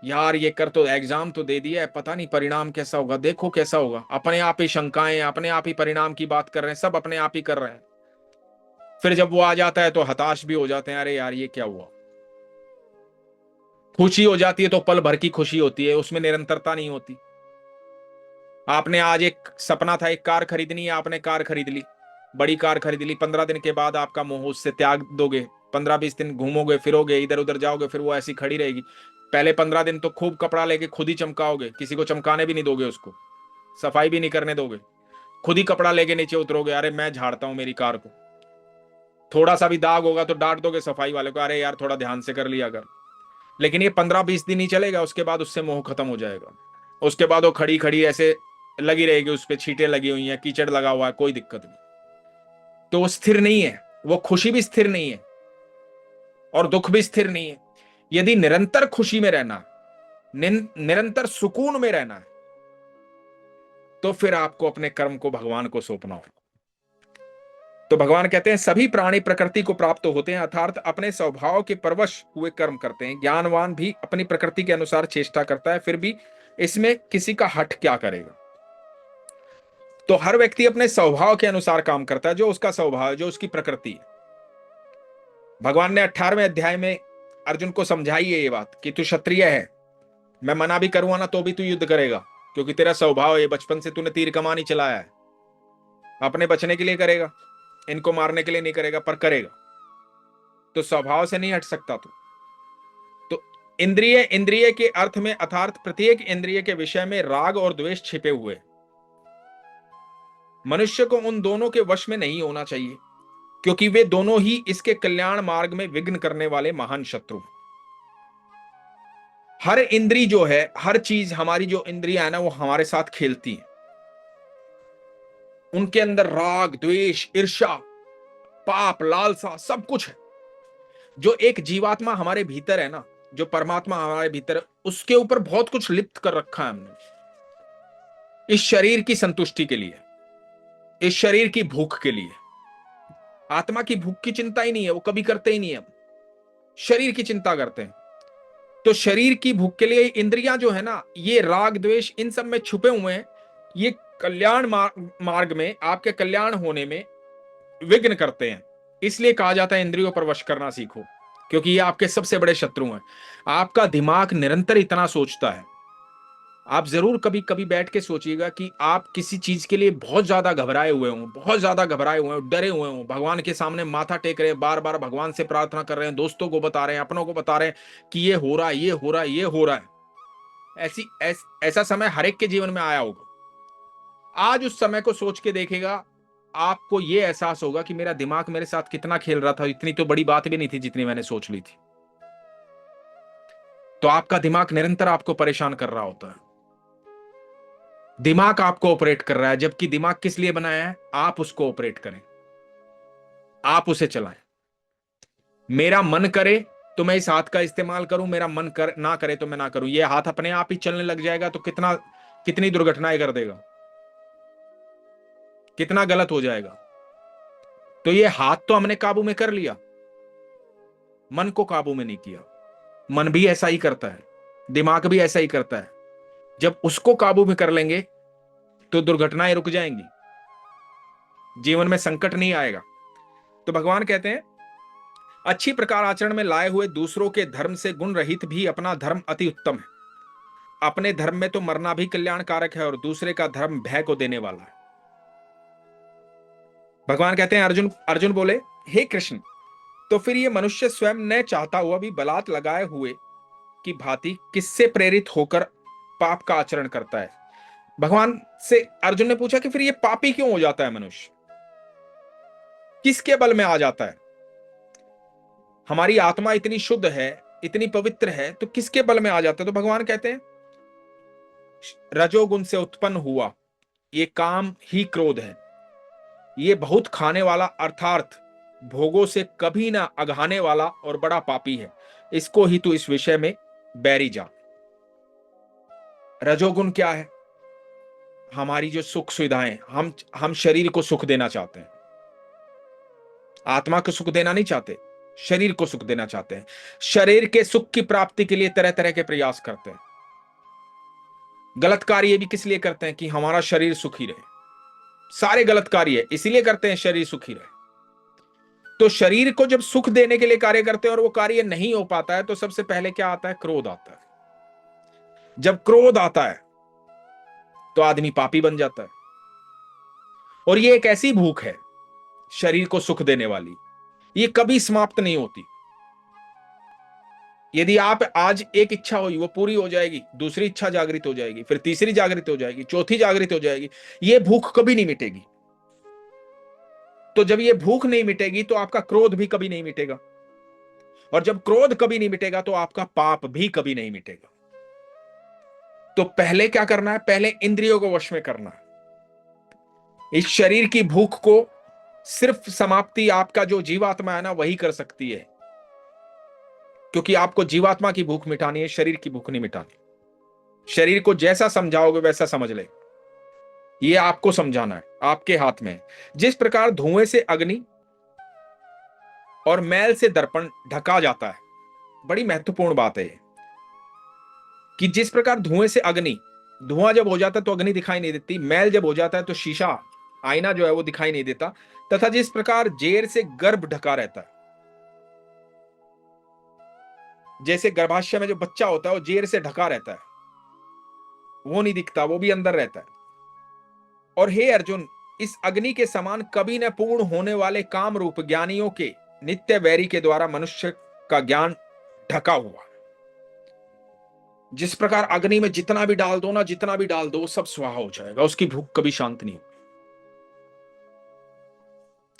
यार ये कर, तो एग्जाम तो दे दिया है, पता नहीं परिणाम कैसा होगा, देखो कैसा होगा। अपने आप ही शंकाएं, अपने आप ही परिणाम की बात कर रहे हैं, सब अपने आप ही कर रहे हैं। फिर जब वो आ जाता है तो हताश भी हो जाते हैं, अरे यार ये क्या हुआ। खुशी हो जाती है तो पल भर की खुशी होती है, उसमें निरंतरता नहीं होती। आपने आज एक सपना था, एक कार खरीदनी है, आपने कार खरीद ली, बड़ी कार खरीद ली, 15 दिन के बाद आपका मोह उससे त्याग दोगे। 15-20 दिन घूमोगे फिरोगे, इधर उधर जाओगे, फिर वो ऐसी खड़ी रहेगी। पहले 15 दिन तो खूब कपड़ा लेके खुद ही चमकाओगे, किसी को चमकाने भी नहीं दोगे, उसको सफाई भी नहीं करने दोगे, खुद ही कपड़ा लेके नीचे उतरोगे, अरे मैं झाड़ता हूं मेरी कार को। थोड़ा सा भी दाग होगा तो डांट दोगे सफाई वाले को, अरे यार थोड़ा ध्यान से कर लिया कर। लेकिन ये 15-20 दिन ही चलेगा, उसके बाद उससे मोह खत्म हो जाएगा। उसके बाद वो खड़ी खड़ी ऐसे लगी रहेगी, उस पर छींटे लगी हुई हैं, कीचड़ लगा हुआ है, कोई दिक्कत नहीं। तो वो स्थिर नहीं है, वो खुशी भी स्थिर नहीं है और दुख भी स्थिर नहीं है। यदि निरंतर खुशी में रहना, निरंतर सुकून में रहना है, तो फिर आपको अपने कर्म को भगवान को सौंपना होगा। तो भगवान कहते हैं सभी प्राणी प्रकृति को प्राप्त होते हैं, अर्थात अपने स्वभाव के परवश हुए कर्म करते हैं। ज्ञानवान भी अपनी प्रकृति के अनुसार चेष्टा करता है, फिर भी इसमें किसी का हठ क्या करेगा। तो हर व्यक्ति अपने स्वभाव के अनुसार काम करता है, जो उसका स्वभाव है, जो उसकी प्रकृति है। भगवान ने 18वें अध्याय में अर्जुन को समझाई है ये बात कि तू क्षत्रिय है, मैं मना भी करूंगा ना तो भी तू युद्ध करेगा, क्योंकि तेरा स्वभाव है, बचपन से तूने तीर कमान ही चलाया है। अपने बचने के लिए करेगा, इनको मारने के लिए नहीं करेगा, पर करेगा। तो स्वभाव से नहीं हट सकता तू। तो इंद्रिय, इंद्रिय के अर्थ में अर्थात प्रत्येक इंद्रिय के विषय में राग और द्वेष छिपे हुए। मनुष्य को उन दोनों के वश में नहीं होना चाहिए, क्योंकि वे दोनों ही इसके कल्याण मार्ग में विघ्न करने वाले महान शत्रु हैं। हर इंद्री जो है, हर चीज, हमारी जो इंद्रियां है ना, वो हमारे साथ खेलती है। उनके अंदर राग, द्वेष, ईर्ष्या, पाप, लालसा सब कुछ है। जो एक जीवात्मा हमारे भीतर है ना, जो परमात्मा हमारे भीतर है, उसके ऊपर बहुत कुछ लिप्त कर रखा है हमने, इस शरीर की संतुष्टि के लिए, इस शरीर की भूख के लिए। आत्मा की भूख की चिंता ही नहीं है, वो कभी करते ही नहीं है, हम शरीर की चिंता करते हैं। तो शरीर की भूख के लिए इंद्रियां जो है ना, ये राग द्वेष इन सब में छुपे हुए हैं। ये कल्याण मार्ग में, आपके कल्याण होने में विघ्न करते हैं। इसलिए कहा जाता है इंद्रियों पर वश करना सीखो, क्योंकि ये आपके सबसे बड़े शत्रु हैं। आपका दिमाग निरंतर इतना सोचता है। आप जरूर कभी कभी बैठ के सोचिएगा कि आप किसी चीज के लिए बहुत ज्यादा घबराए हुए हों, बहुत ज्यादा घबराए हुए हों, डरे हुए हों, भगवान के सामने माथा टेक रहे हैं, बार बार भगवान से प्रार्थना कर रहे हैं, दोस्तों को बता रहे हैं, अपनों को बता रहे हैं कि ये हो रहा है, ये हो रहा है, ये हो रहा है। ऐसा समय हर एक के जीवन में आया होगा। आज उस समय को सोच के देखेगा, आपको ये एहसास होगा कि मेरा दिमाग मेरे साथ कितना खेल रहा था, इतनी तो बड़ी बात भी नहीं थी जितनी मैंने सोच ली थी। तो आपका दिमाग निरंतर आपको परेशान कर रहा होता है। दिमाग आपको ऑपरेट कर रहा है, जबकि दिमाग किस लिए बनाया है? आप उसको ऑपरेट करें, आप उसे चलाएं। मेरा मन करे तो मैं इस हाथ का इस्तेमाल करूं, मेरा मन ना करे तो मैं ना करूं। ये हाथ अपने आप ही चलने लग जाएगा तो कितनी दुर्घटनाएं कर देगा, कितना गलत हो जाएगा। तो ये हाथ तो हमने काबू में कर लिया, मन को काबू में नहीं किया। मन भी ऐसा ही करता है, दिमाग भी ऐसा ही करता है। जब उसको काबू में कर लेंगे तो दुर्घटनाएं रुक जाएंगी, जीवन में संकट नहीं आएगा। तो भगवान कहते हैं, अच्छी प्रकार आचरण में लाए हुए दूसरों के धर्म से गुण रहित भी अपना धर्म अति उत्तम है। अपने धर्म में तो मरना भी कल्याणकारक है और दूसरे का धर्म भय को देने वाला है। भगवान कहते हैं, अर्जुन अर्जुन बोले, हे कृष्ण, तो फिर ये मनुष्य स्वयं न चाहता हुआ भी बलात् लगाए हुए की भांति किससे प्रेरित होकर पाप का आचरण करता है? भगवान से अर्जुन ने पूछा कि फिर ये पापी क्यों हो जाता है मनुष्य, किसके बल में आ जाता है? हमारी आत्मा इतनी शुद्ध है, इतनी पवित्र है, तो किसके बल में आ जाता है? तो भगवान कहते हैं, रजोगुण से उत्पन्न हुआ ये काम ही क्रोध है। ये बहुत खाने वाला अर्थात भोगों से कभी ना अघाने वाला और बड़ा पापी है। इसको ही तू इस विषय में बैरी जा। रजोगुण क्या है? हमारी जो सुख सुविधाएं, हम शरीर को सुख देना चाहते हैं, आत्मा को सुख देना नहीं चाहते, शरीर को सुख देना चाहते हैं। शरीर के सुख की प्राप्ति के लिए तरह तरह के प्रयास करते हैं। गलत कार्य भी किस लिए करते हैं? कि हमारा शरीर सुखी रहे। सारे गलत कार्य इसीलिए करते हैं, शरीर सुखी रहे। तो शरीर को जब सुख देने के लिए कार्य करते हैं और वो कार्य नहीं हो पाता है, तो सबसे पहले क्या आता है? क्रोध आता है। जब क्रोध आता है तो आदमी पापी बन जाता है। और ये एक ऐसी भूख है शरीर को सुख देने वाली, ये कभी समाप्त नहीं होती। यदि आप आज एक इच्छा हुई, वो पूरी हो जाएगी, दूसरी इच्छा जागृत हो जाएगी, फिर तीसरी जागृत हो जाएगी, चौथी जागृत हो जाएगी। ये भूख कभी नहीं मिटेगी। तो जब ये भूख नहीं मिटेगी तो आपका क्रोध भी कभी नहीं मिटेगा, और जब क्रोध कभी नहीं मिटेगा तो आपका पाप भी कभी नहीं मिटेगा। तो पहले क्या करना है? पहले इंद्रियों को वश में करना है। इस शरीर की भूख को सिर्फ समाप्ति आपका जो जीवात्मा है ना, वही कर सकती है, क्योंकि आपको जीवात्मा की भूख मिटानी है, शरीर की भूख नहीं मिटानी। शरीर को जैसा समझाओगे वैसा समझ ले, ये आपको समझाना है, आपके हाथ में। जिस प्रकार धुएं से अग्नि और मैल से दर्पण ढका जाता है, बड़ी महत्वपूर्ण बात है कि जिस प्रकार धुएं से अग्नि, धुआं जब हो जाता है तो अग्नि दिखाई नहीं देती, मैल जब हो जाता है तो शीशा, आईना जो है वो दिखाई नहीं देता। तथा जिस प्रकार जेर से गर्भ ढका रहता है, जैसे गर्भाशय में जो बच्चा होता है वो जेर से ढका रहता है, वो नहीं दिखता, वो भी अंदर रहता है। और हे अर्जुन, इस अग्नि के समान कभी न पूर्ण होने वाले काम रूप ज्ञानियों के नित्य वैरी के द्वारा मनुष्य का ज्ञान ढका हुआ। जिस प्रकार अग्नि में जितना भी डाल दो ना, जितना भी डाल दो, सब स्वाहा हो जाएगा, उसकी भूख कभी शांत नहीं,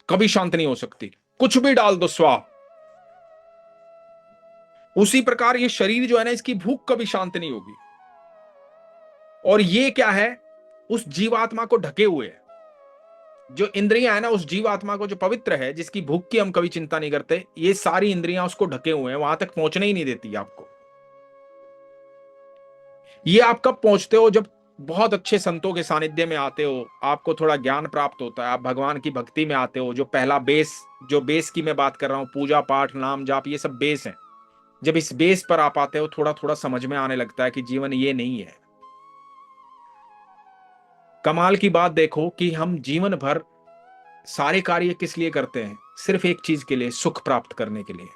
कभी शांत नहीं हो सकती, कुछ भी डाल दो स्वाहा। उसी प्रकार ये शरीर जो है ना, इसकी भूख कभी शांत नहीं होगी। और ये क्या है, उस जीवात्मा को ढके हुए है। जो इंद्रियां है ना, उस जीवात्मा को जो पवित्र है, जिसकी भूख की हम कभी चिंता नहीं करते, ये सारी इंद्रियां उसको ढके हुए हैं, वहां तक पहुंचने ही नहीं देती आपको। ये आप कब पहुंचते हो, जब बहुत अच्छे संतों के सानिध्य में आते हो, आपको थोड़ा ज्ञान प्राप्त होता है, आप भगवान की भक्ति में आते हो। जो पहला बेस, जो बेस की मैं बात कर रहा हूं, पूजा पाठ नाम जाप, ये सब बेस है। जब इस बेस पर आप आते हो, थोड़ा थोड़ा समझ में आने लगता है कि जीवन ये नहीं है। कमाल की बात देखो कि हम जीवन भर सारे कार्य किस लिए करते हैं, सिर्फ एक चीज के लिए, सुख प्राप्त करने के लिए।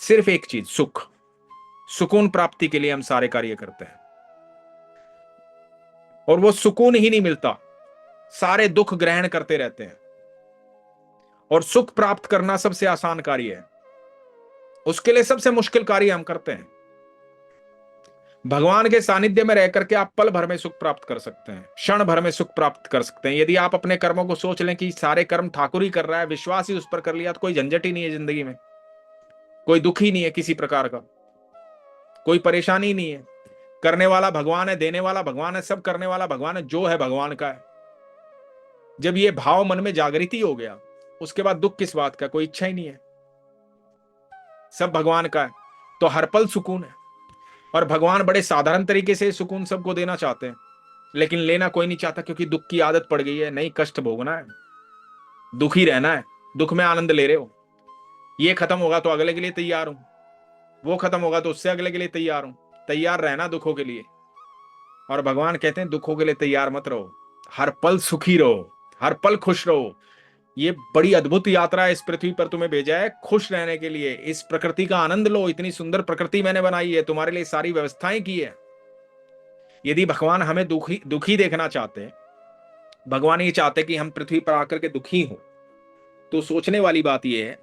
सिर्फ एक चीज, सुख, सुकून प्राप्ति के लिए हम सारे कार्य करते हैं। और वो सुकून ही नहीं मिलता, सारे दुख ग्रहण करते रहते हैं। और सुख प्राप्त करना सबसे आसान कार्य है, उसके लिए सबसे मुश्किल कार्य हम करते हैं। भगवान के सानिध्य में रह करके आप पल भर में सुख प्राप्त कर सकते हैं, क्षण भर में सुख प्राप्त कर सकते हैं। यदि आप अपने कर्मों को सोच लें कि सारे कर्म ठाकुर ही कर रहा है, विश्वास ही उस पर कर लिया, तो कोई झंझट ही नहीं है जिंदगी में, कोई दुख ही नहीं है किसी प्रकार का, कोई परेशानी नहीं है। करने वाला भगवान है, देने वाला भगवान है, सब करने वाला भगवान है, जो है भगवान का है। जब ये भाव मन में जागृति हो गया, उसके बाद दुख किस बात का, कोई इच्छा ही नहीं है, सब भगवान का है, तो हर पल सुकून है। और भगवान बड़े साधारण तरीके से सुकून सबको देना चाहते हैं, लेकिन लेना कोई नहीं चाहता, क्योंकि दुख की आदत पड़ गई है। नहीं, कष्ट भोगना है, दुखी रहना है, दुख में आनंद ले रहे हो। ये खत्म होगा तो अगले के लिए तैयार हूं, वो खत्म होगा तो उससे अगले के लिए तैयार हूं। तैयार रहना दुखों के लिए। और भगवान कहते हैं दुखों के लिए तैयार मत रहो, हर पल सुखी रहो, हर पल खुश रहो। ये बड़ी अद्भुत यात्रा है, इस पृथ्वी पर तुम्हें भेजा है खुश रहने के लिए। इस प्रकृति का आनंद लो, इतनी सुंदर प्रकृति मैंने बनाई है, तुम्हारे लिए सारी व्यवस्थाएं की है। यदि भगवान हमें दुखी दुखी देखना चाहते हैं, भगवान ये चाहते कि हम पृथ्वी पर आकर के दुखी हो, तो सोचने वाली बात यह है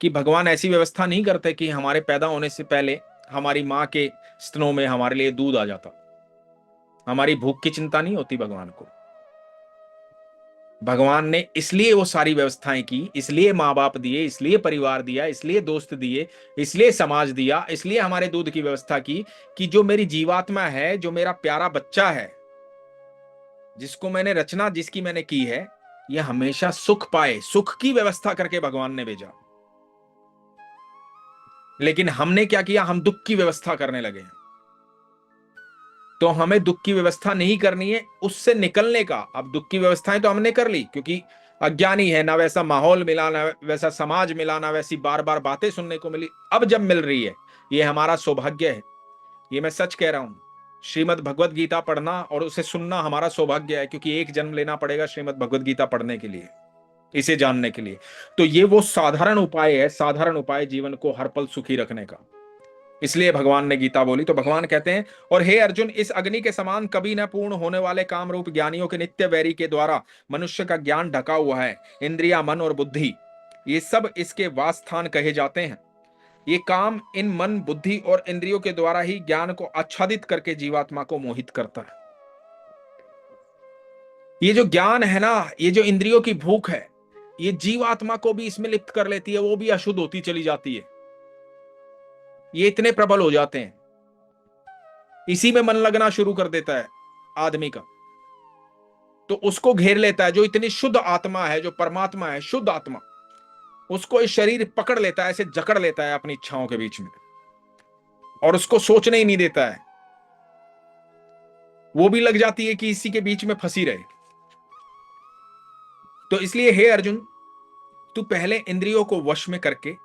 कि भगवान ऐसी व्यवस्था नहीं करते कि हमारे पैदा होने से पहले हमारी मां के स्तनों में हमारे लिए दूध आ जाता। हमारी भूख की चिंता नहीं होती भगवान को। भगवान ने इसलिए वो सारी व्यवस्थाएं की, इसलिए माँ बाप दिए, इसलिए परिवार दिया, इसलिए दोस्त दिए, इसलिए समाज दिया, इसलिए हमारे दूध की व्यवस्था की, कि जो मेरी जीवात्मा है, जो मेरा प्यारा बच्चा है, जिसको मैंने रचना जिसकी मैंने की है, ये हमेशा सुख पाए। सुख की व्यवस्था करके भगवान ने भेजा। लेकिन हमने क्या किया, हम दुख की व्यवस्था करने लगे। तो हमें दुख की व्यवस्था नहीं करनी है, उससे निकलने का। अब दुख की व्यवस्थाएं तो हमने कर ली, क्योंकि अज्ञानी है, ना वैसा माहौल मिला, ना वैसा समाज मिला, ना वैसी बार बार बातें सुनने को मिली। अब जब मिल रही है, ये हमारा सौभाग्य है। ये मैं सच कह रहा हूं। श्रीमद् भगवत गीता पढ़ना और उसे सुनना हमारा सौभाग्य है, क्योंकि एक जन्म लेना पड़ेगा श्रीमद् भगवत गीता पढ़ने के लिए, इसे जानने के लिए। तो ये वो साधारण उपाय है, साधारण उपाय जीवन को हर पल सुखी रखने का। इसलिए भगवान ने गीता बोली। तो भगवान कहते हैं, और हे अर्जुन, इस अग्नि के समान कभी न पूर्ण होने वाले काम रूप ज्ञानियों के नित्य वैरी के द्वारा मनुष्य का ज्ञान ढका हुआ है। इंद्रिया, मन और बुद्धि, ये सब इसके वासस्थान कहे जाते हैं। ये काम इन मन, बुद्धि और इंद्रियों के द्वारा ही ज्ञान को आच्छादित करके जीवात्मा को मोहित करता है। ये जो ज्ञान है ना, ये जो इंद्रियों की भूख है, ये जीवात्मा को भी इसमें लिप्त कर लेती है, वो भी अशुद्ध होती चली जाती है। ये इतने प्रबल हो जाते हैं, इसी में मन लगना शुरू कर देता है आदमी का, तो उसको घेर लेता है। जो इतनी शुद्ध आत्मा है, जो परमात्मा है, शुद्ध आत्मा, उसको इस शरीर पकड़ लेता है, ऐसे जकड़ लेता है अपनी इच्छाओं के बीच में, और उसको सोचने ही नहीं देता है। वो भी लग जाती है कि इसी के बीच में फंसी रहे। तो इसलिए हे अर्जुन, तू पहले इंद्रियों को वश में करके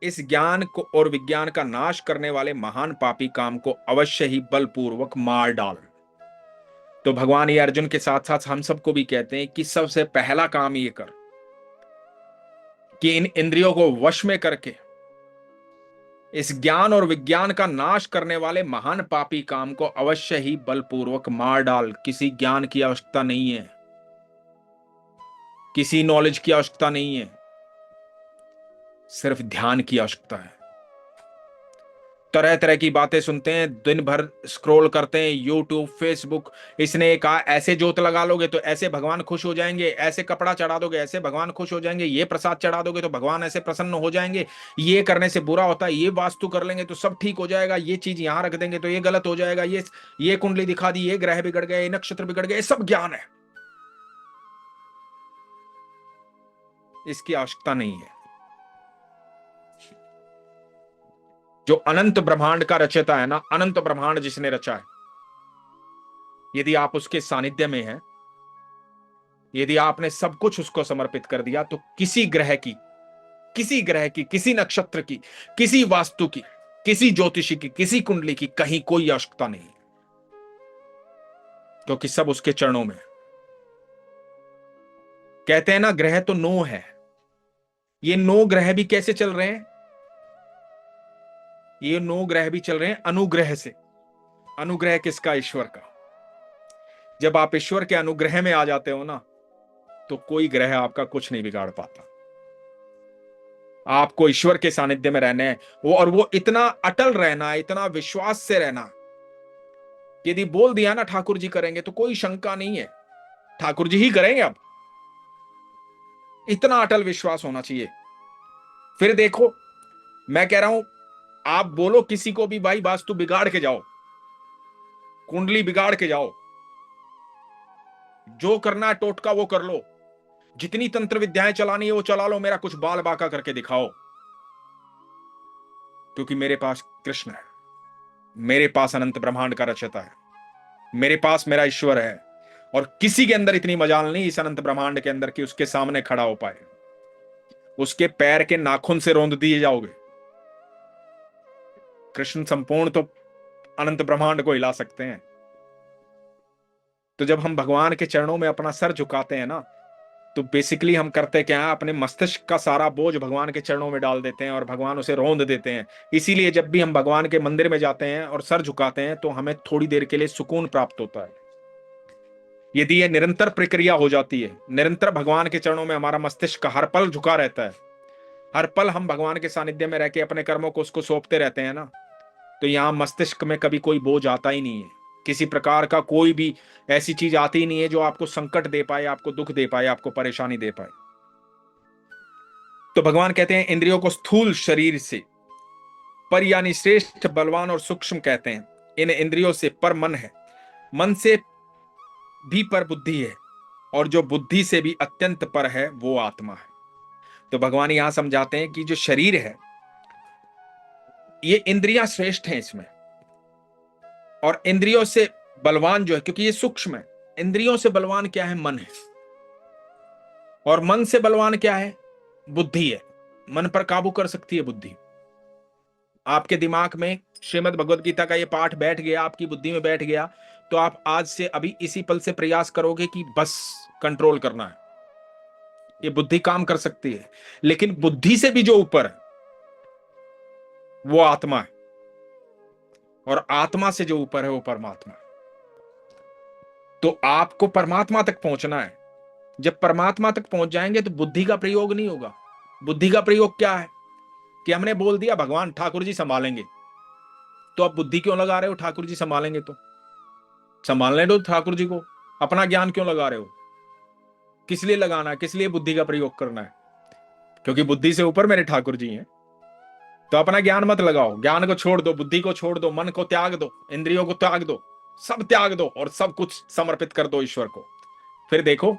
इस ज्ञान को और विज्ञान का नाश करने वाले महान पापी काम को अवश्य ही बलपूर्वक मार डाल। तो भगवान ये अर्जुन के साथ साथ हम सबको भी कहते हैं कि सबसे पहला काम ये कर कि इन इंद्रियों को वश में करके इस ज्ञान और विज्ञान का नाश करने वाले महान पापी काम को अवश्य ही बलपूर्वक मार डाल। किसी ज्ञान की आवश्यकता नहीं है, किसी नॉलेज की आवश्यकता नहीं है, सिर्फ ध्यान की आवश्यकता है। तरह तरह की बातें सुनते हैं, दिन भर स्क्रॉल करते हैं, यूट्यूब, फेसबुक। इसने कहा ऐसे जोत लगा लोगे तो ऐसे भगवान खुश हो जाएंगे, ऐसे कपड़ा चढ़ा दोगे ऐसे भगवान खुश हो जाएंगे, ये प्रसाद चढ़ा दोगे तो भगवान ऐसे प्रसन्न हो जाएंगे, ये करने से बुरा होता है, ये वास्तु कर लेंगे तो सब ठीक हो जाएगा, ये चीज यहां रख देंगे तो ये गलत हो जाएगा, ये कुंडली दिखा दी, ये ग्रह बिगड़ गए, ये नक्षत्र बिगड़ गए। सब ज्ञान है, इसकी आवश्यकता नहीं है। जो अनंत ब्रह्मांड का रचयिता है ना, अनंत ब्रह्मांड जिसने रचा है, यदि आप उसके सानिध्य में हैं, यदि आपने सब कुछ उसको समर्पित कर दिया, तो किसी ग्रह की, किसी नक्षत्र की, किसी वास्तु की, किसी ज्योतिषी की, किसी कुंडली की कहीं कोई आवश्यकता नहीं, क्योंकि सब उसके चरणों में। कहते हैं ना ग्रह तो 9 है, ये 9 ग्रह भी कैसे चल रहे हैं? ये 9 ग्रह भी चल रहे हैं अनुग्रह से। अनुग्रह किसका? ईश्वर का। जब आप ईश्वर के अनुग्रह में आ जाते हो ना, तो कोई ग्रह आपका कुछ नहीं बिगाड़ पाता। आपको ईश्वर के सानिध्य में रहना है, वो इतना अटल रहना, इतना विश्वास से रहना। यदि बोल दिया ना ठाकुर जी करेंगे, तो कोई शंका नहीं है, ठाकुर जी ही करेंगे। अब इतना अटल विश्वास होना चाहिए। फिर देखो, मैं कह रहा हूं, आप बोलो किसी को भी भाई वास्तु बिगाड़ के जाओ, कुंडली बिगाड़ के जाओ, जो करना है टोटका वो कर लो, जितनी तंत्र विद्याएं चलानी है वो चला लो, मेरा कुछ बाल बाका करके दिखाओ, क्योंकि मेरे पास कृष्ण है, मेरे पास अनंत ब्रह्मांड का रचयिता है, मेरे पास मेरा ईश्वर है, और किसी के अंदर इतनी मजाल नहीं इस अनंत ब्रह्मांड के अंदर कि उसके सामने खड़ा हो पाए। उसके पैर के नाखून से रौंद दिए जाओगे। कृष्ण संपूर्ण तो अनंत ब्रह्मांड को हिला सकते हैं। तो जब हम भगवान के चरणों में अपना सर झुकाते हैं ना, तो बेसिकली हम करते क्या है, अपने मस्तिष्क का सारा बोझ भगवान के चरणों में डाल देते हैं और भगवान उसे रौंद देते हैं। इसीलिए जब भी हम भगवान के मंदिर में जाते हैं और सर झुकाते हैं, तो हमें थोड़ी देर के लिए सुकून प्राप्त होता है। यदि ये निरंतर प्रक्रिया हो जाती है, निरंतर भगवान के चरणों में हमारा मस्तिष्क हर पल झुका रहता है, हर पल हम भगवान के सानिध्य में रह के अपने कर्मों को उसको सौंपते रहते हैं ना, तो यहां मस्तिष्क में कभी कोई बोझ आता ही नहीं है। किसी प्रकार का कोई भी ऐसी चीज आती ही नहीं है जो आपको संकट दे पाए, आपको दुख दे पाए, आपको परेशानी दे पाए। तो भगवान कहते हैं इंद्रियों को स्थूल शरीर से पर यानी श्रेष्ठ, बलवान और सूक्ष्म कहते हैं। इन इंद्रियों से पर मन है, मन से भी पर बुद्धि है, और जो बुद्धि से भी अत्यंत पर है वो आत्मा है। तो भगवान यहां समझाते हैं कि जो शरीर है, ये इंद्रियां श्रेष्ठ हैं इसमें, और इंद्रियों से बलवान जो है, क्योंकि ये सूक्ष्म है। इंद्रियों से बलवान क्या है? मन है। और मन से बलवान क्या है? बुद्धि है। मन पर काबू कर सकती है बुद्धि। आपके दिमाग में श्रीमद् भगवद गीता का ये पाठ बैठ गया, आपकी बुद्धि में बैठ गया, तो आप आज से अभी इसी पल से प्रयास करोगे कि बस कंट्रोल करना है। ये बुद्धि काम कर सकती है, लेकिन बुद्धि से भी जो ऊपर है वो आत्मा है, और आत्मा से जो ऊपर है वो परमात्मा है। तो आपको परमात्मा तक पहुंचना है। जब परमात्मा तक पहुंच जाएंगे तो बुद्धि का प्रयोग नहीं होगा। बुद्धि का प्रयोग क्या है कि हमने बोल दिया भगवान ठाकुर जी संभालेंगे, तो आप बुद्धि क्यों लगा रहे हो? ठाकुर जी संभालेंगे तो संभालने दो ठाकुर जी को। अपना ज्ञान क्यों लगा रहे हो? किस लिए लगाना है? किस लिए बुद्धि का प्रयोग करना है? क्योंकि बुद्धि से ऊपर मेरे ठाकुर जी हैं। तो अपना ज्ञान मत लगाओ, ज्ञान को छोड़ दो, बुद्धि को छोड़ दो, मन को त्याग दो, इंद्रियों को त्याग दो, सब त्याग दो और सब कुछ समर्पित कर दो ईश्वर को। फिर देखो,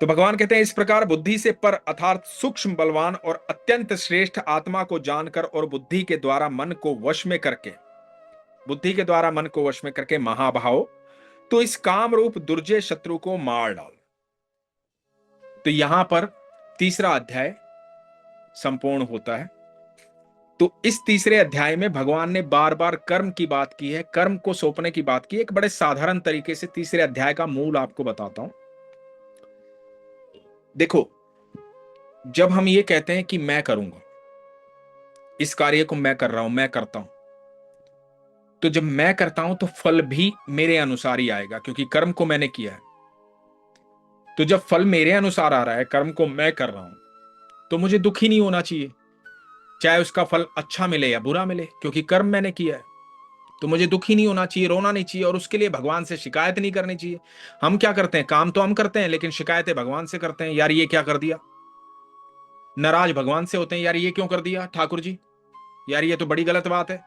तो भगवान कहते हैं इस प्रकार बुद्धि से पर अर्थात सूक्ष्म, बलवान और अत्यंत श्रेष्ठ आत्मा को जानकर और बुद्धि के द्वारा मन को वश में करके, बुद्धि के द्वारा मन को वश में करके महाभाव, तो इस काम रूप दुर्जय शत्रु को मार डाल। तो यहां पर तीसरा अध्याय संपूर्ण होता है। तो इस तीसरे अध्याय में भगवान ने बार बार कर्म की बात की है, कर्म को सौंपने की बात की है। एक बड़े साधारण तरीके से तीसरे अध्याय का मूल आपको बताता हूं। देखो, जब हम ये कहते हैं कि मैं करूंगा, इस कार्य को मैं कर रहा हूं, मैं करता हूं, तो जब मैं करता हूं तो फल भी मेरे अनुसार ही आएगा, क्योंकि कर्म को मैंने किया है। तो जब फल मेरे अनुसार आ रहा है, कर्म को मैं कर रहा हूं, तो मुझे दुख ही नहीं होना चाहिए, चाहे उसका फल अच्छा मिले या बुरा मिले, क्योंकि कर्म मैंने किया है। तो मुझे दुख ही नहीं होना चाहिए, रोना नहीं चाहिए, और उसके लिए भगवान से शिकायत नहीं करनी चाहिए। हम क्या करते हैं, काम तो हम करते हैं, लेकिन शिकायतें भगवान से करते हैं, यार ये क्या कर दिया। नाराज भगवान से होते हैं, यार ये क्यों कर दिया ठाकुर जी, यार ये तो बड़ी गलत बात है।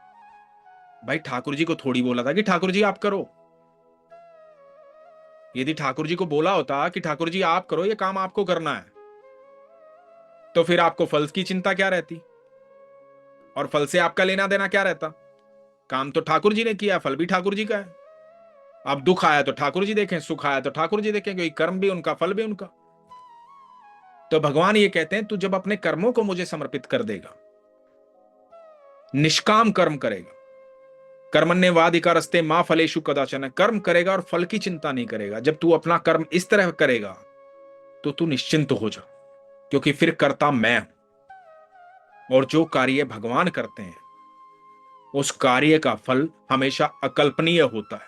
भाई ठाकुर जी को थोड़ी बोला था कि ठाकुर जी आप करो। यदि ठाकुर जी को बोला होता कि ठाकुर जी आप करो, ये काम आपको करना है, तो फिर आपको फल की चिंता क्या रहती, और फल से आपका लेना देना क्या रहता। काम तो ठाकुर जी ने किया, फल भी ठाकुर जी का है। अब दुख आया तो ठाकुर जी देखें, सुख आया तो ठाकुर जी देखें, क्योंकि कर्म भी उनका, फल भी उनका। तो भगवान ये कहते हैं, तू जब अपने कर्मों को मुझे समर्पित कर देगा, निष्काम कर्म करेगा, कर्मण्येवाधिकारस्ते मां फलेषु कदाचन, कर्म करेगा और फल की चिंता नहीं करेगा, जब तू अपना कर्म इस तरह करेगा तो तू निश्चिंत हो जा, क्योंकि फिर करता मैं हूं। और जो कार्य भगवान करते हैं, उस कार्य का फल हमेशा अकल्पनीय होता है।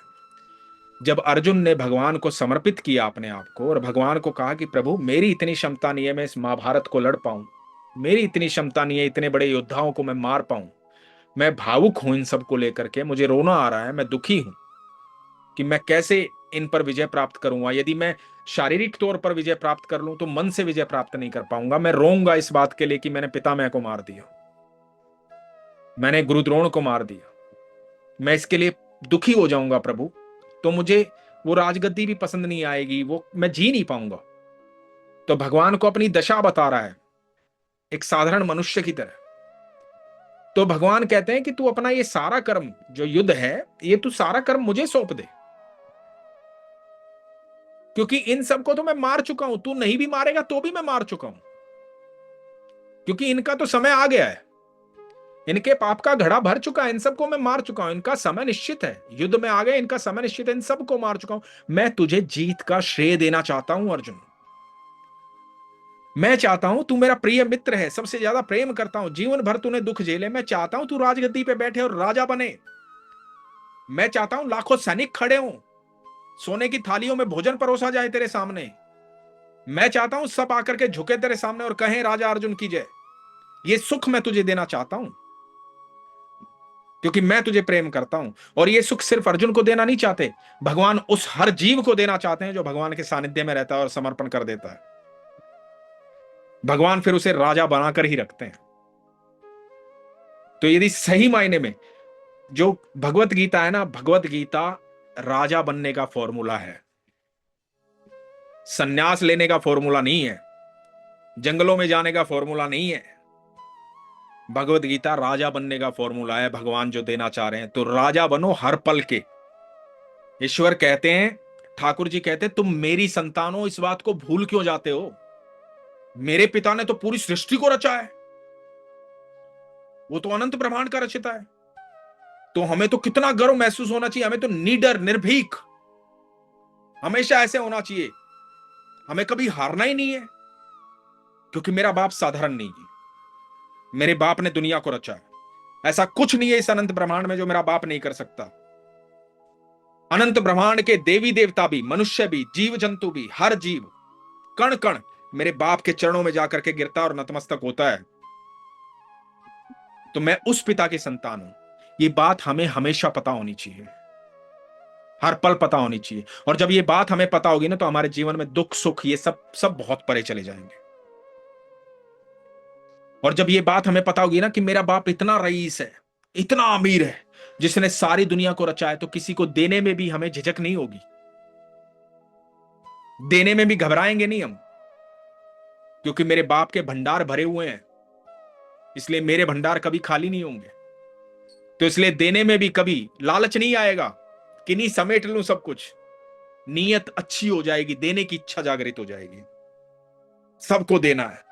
जब अर्जुन ने भगवान को समर्पित किया अपने आप को, और भगवान को कहा कि प्रभु मेरी इतनी क्षमता नहीं है मैं इस महाभारत को लड़ पाऊं, मेरी इतनी क्षमता नहीं है इतने बड़े योद्धाओं को मैं मार पाऊं, मैं भावुक हूं इन सबको लेकर के, मुझे रोना आ रहा है, मैं दुखी हूं कि मैं कैसे इन पर विजय प्राप्त करूंगा। यदि मैं शारीरिक तौर पर विजय प्राप्त कर लूं तो मन से विजय प्राप्त नहीं कर पाऊंगा। मैं रोऊंगा इस बात के लिए कि मैंने पितामह को मार दिया, मैंने गुरुद्रोण को मार दिया, मैं इसके लिए दुखी हो जाऊंगा प्रभु। तो मुझे वो राजगद्दी भी पसंद नहीं आएगी, वो मैं जी नहीं पाऊंगा। तो भगवान को अपनी दशा बता रहा है, एक साधारण मनुष्य की तरह। तो भगवान कहते हैं कि तू अपना ये सारा कर्म जो युद्ध है, ये तू सारा कर्म मुझे सौंप दे, क्योंकि इन सबको तो मैं मार चुका हूं, तू नहीं भी मारेगा तो भी मैं मार चुका हूं, क्योंकि इनका तो समय आ गया है, इनके पाप का घड़ा भर चुका है, इन सबको मैं मार चुका हूं, इनका समय निश्चित है, युद्ध में आ गए, इनका समय निश्चित है, इन सबको मार चुका हूं। मैं तुझे जीत का श्रेय देना चाहता हूं अर्जुन। मैं चाहता हूं, तू मेरा प्रिय मित्र है, सबसे ज्यादा प्रेम करता हूं, जीवन भर तूने दुख झेले, मैं चाहता हूं तू राजगद्दी पे बैठे और राजा बने। मैं चाहता हूं लाखों सैनिक खड़े हों, सोने की थालियों में भोजन परोसा जाए तेरे सामने। मैं चाहता हूं सब आकर के झुके तेरे सामने और कहें राजा अर्जुन की जय। ये सुख मैं तुझे देना चाहता हूं, क्योंकि मैं तुझे प्रेम करता हूं। और ये सुख सिर्फ अर्जुन को देना नहीं चाहते, भगवान उस हर जीव को देना चाहते हैं जो भगवान के सानिध्य में रहता है और समर्पण कर देता है। भगवान फिर उसे राजा बनाकर ही रखते हैं। तो यदि सही मायने में जो भगवत गीता है ना, भगवत गीता राजा बनने का फॉर्मूला है, सन्यास लेने का फॉर्मूला नहीं है, जंगलों में जाने का फॉर्मूला नहीं है। भगवत गीता राजा बनने का फॉर्मूला है, भगवान जो देना चाह रहे हैं। तो राजा बनो हर पल के। ईश्वर कहते हैं, ठाकुर जी कहते हैं, तुम मेरी संतान हो, इस बात को भूल क्यों जाते हो। मेरे पिता ने तो पूरी सृष्टि को रचा है, वो तो अनंत ब्रह्मांड का रचिता है। तो हमें तो कितना गर्व महसूस होना चाहिए, हमें तो निडर निर्भीक हमेशा ऐसे होना चाहिए, हमें कभी हारना ही नहीं है, क्योंकि मेरा बाप साधारण नहीं है, मेरे बाप ने दुनिया को रचा है। ऐसा कुछ नहीं है इस अनंत ब्रह्मांड में जो मेरा बाप नहीं कर सकता। अनंत ब्रह्मांड के देवी देवता भी, मनुष्य भी, जीव जंतु भी, हर जीव कण कण मेरे बाप के चरणों में जाकर के गिरता और नतमस्तक होता है। तो मैं उस पिता की संतान हूं, ये बात हमें हमेशा पता होनी चाहिए, हर पल पता होनी चाहिए। और जब ये बात हमें पता होगी ना, तो हमारे जीवन में दुख सुख ये सब सब बहुत परे चले जाएंगे। और जब ये बात हमें पता होगी ना कि मेरा बाप इतना रईस है, इतना अमीर है, जिसने सारी दुनिया को रचा है, तो किसी को देने में भी हमें झिझक नहीं होगी, देने में भी घबराएंगे नहीं हम, क्योंकि मेरे बाप के भंडार भरे हुए हैं, इसलिए मेरे भंडार कभी खाली नहीं होंगे। तो इसलिए देने में भी कभी लालच नहीं आएगा कि नहीं समेट लूं सब कुछ। नीयत अच्छी हो जाएगी, देने की इच्छा जागृत हो जाएगी, सबको देना है।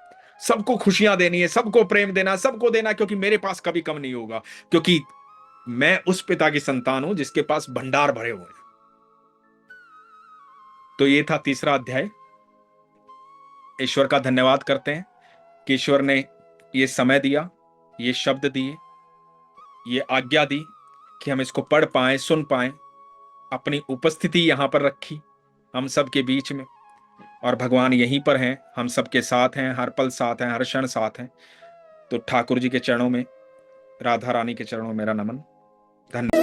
सबको खुशियां देनी है, सबको प्रेम देना, सबको देना, क्योंकि मेरे पास कभी कम नहीं होगा, क्योंकि मैं उस पिता की संतान हूं जिसके पास भंडार भरे हुए हैं। तो ये था तीसरा अध्याय। ईश्वर का धन्यवाद करते हैं कि ईश्वर ने ये समय दिया, ये शब्द दिए, ये आज्ञा दी कि हम इसको पढ़ पाएं, सुन पाएं, अपनी उपस्थिति यहां पर रखी हम सबके बीच में, और भगवान यहीं पर हैं, हम सबके साथ हैं, हर पल साथ हैं, हर क्षण साथ हैं। तो ठाकुर जी के चरणों में, राधा रानी के चरणों में मेरा नमन। धन्यवाद।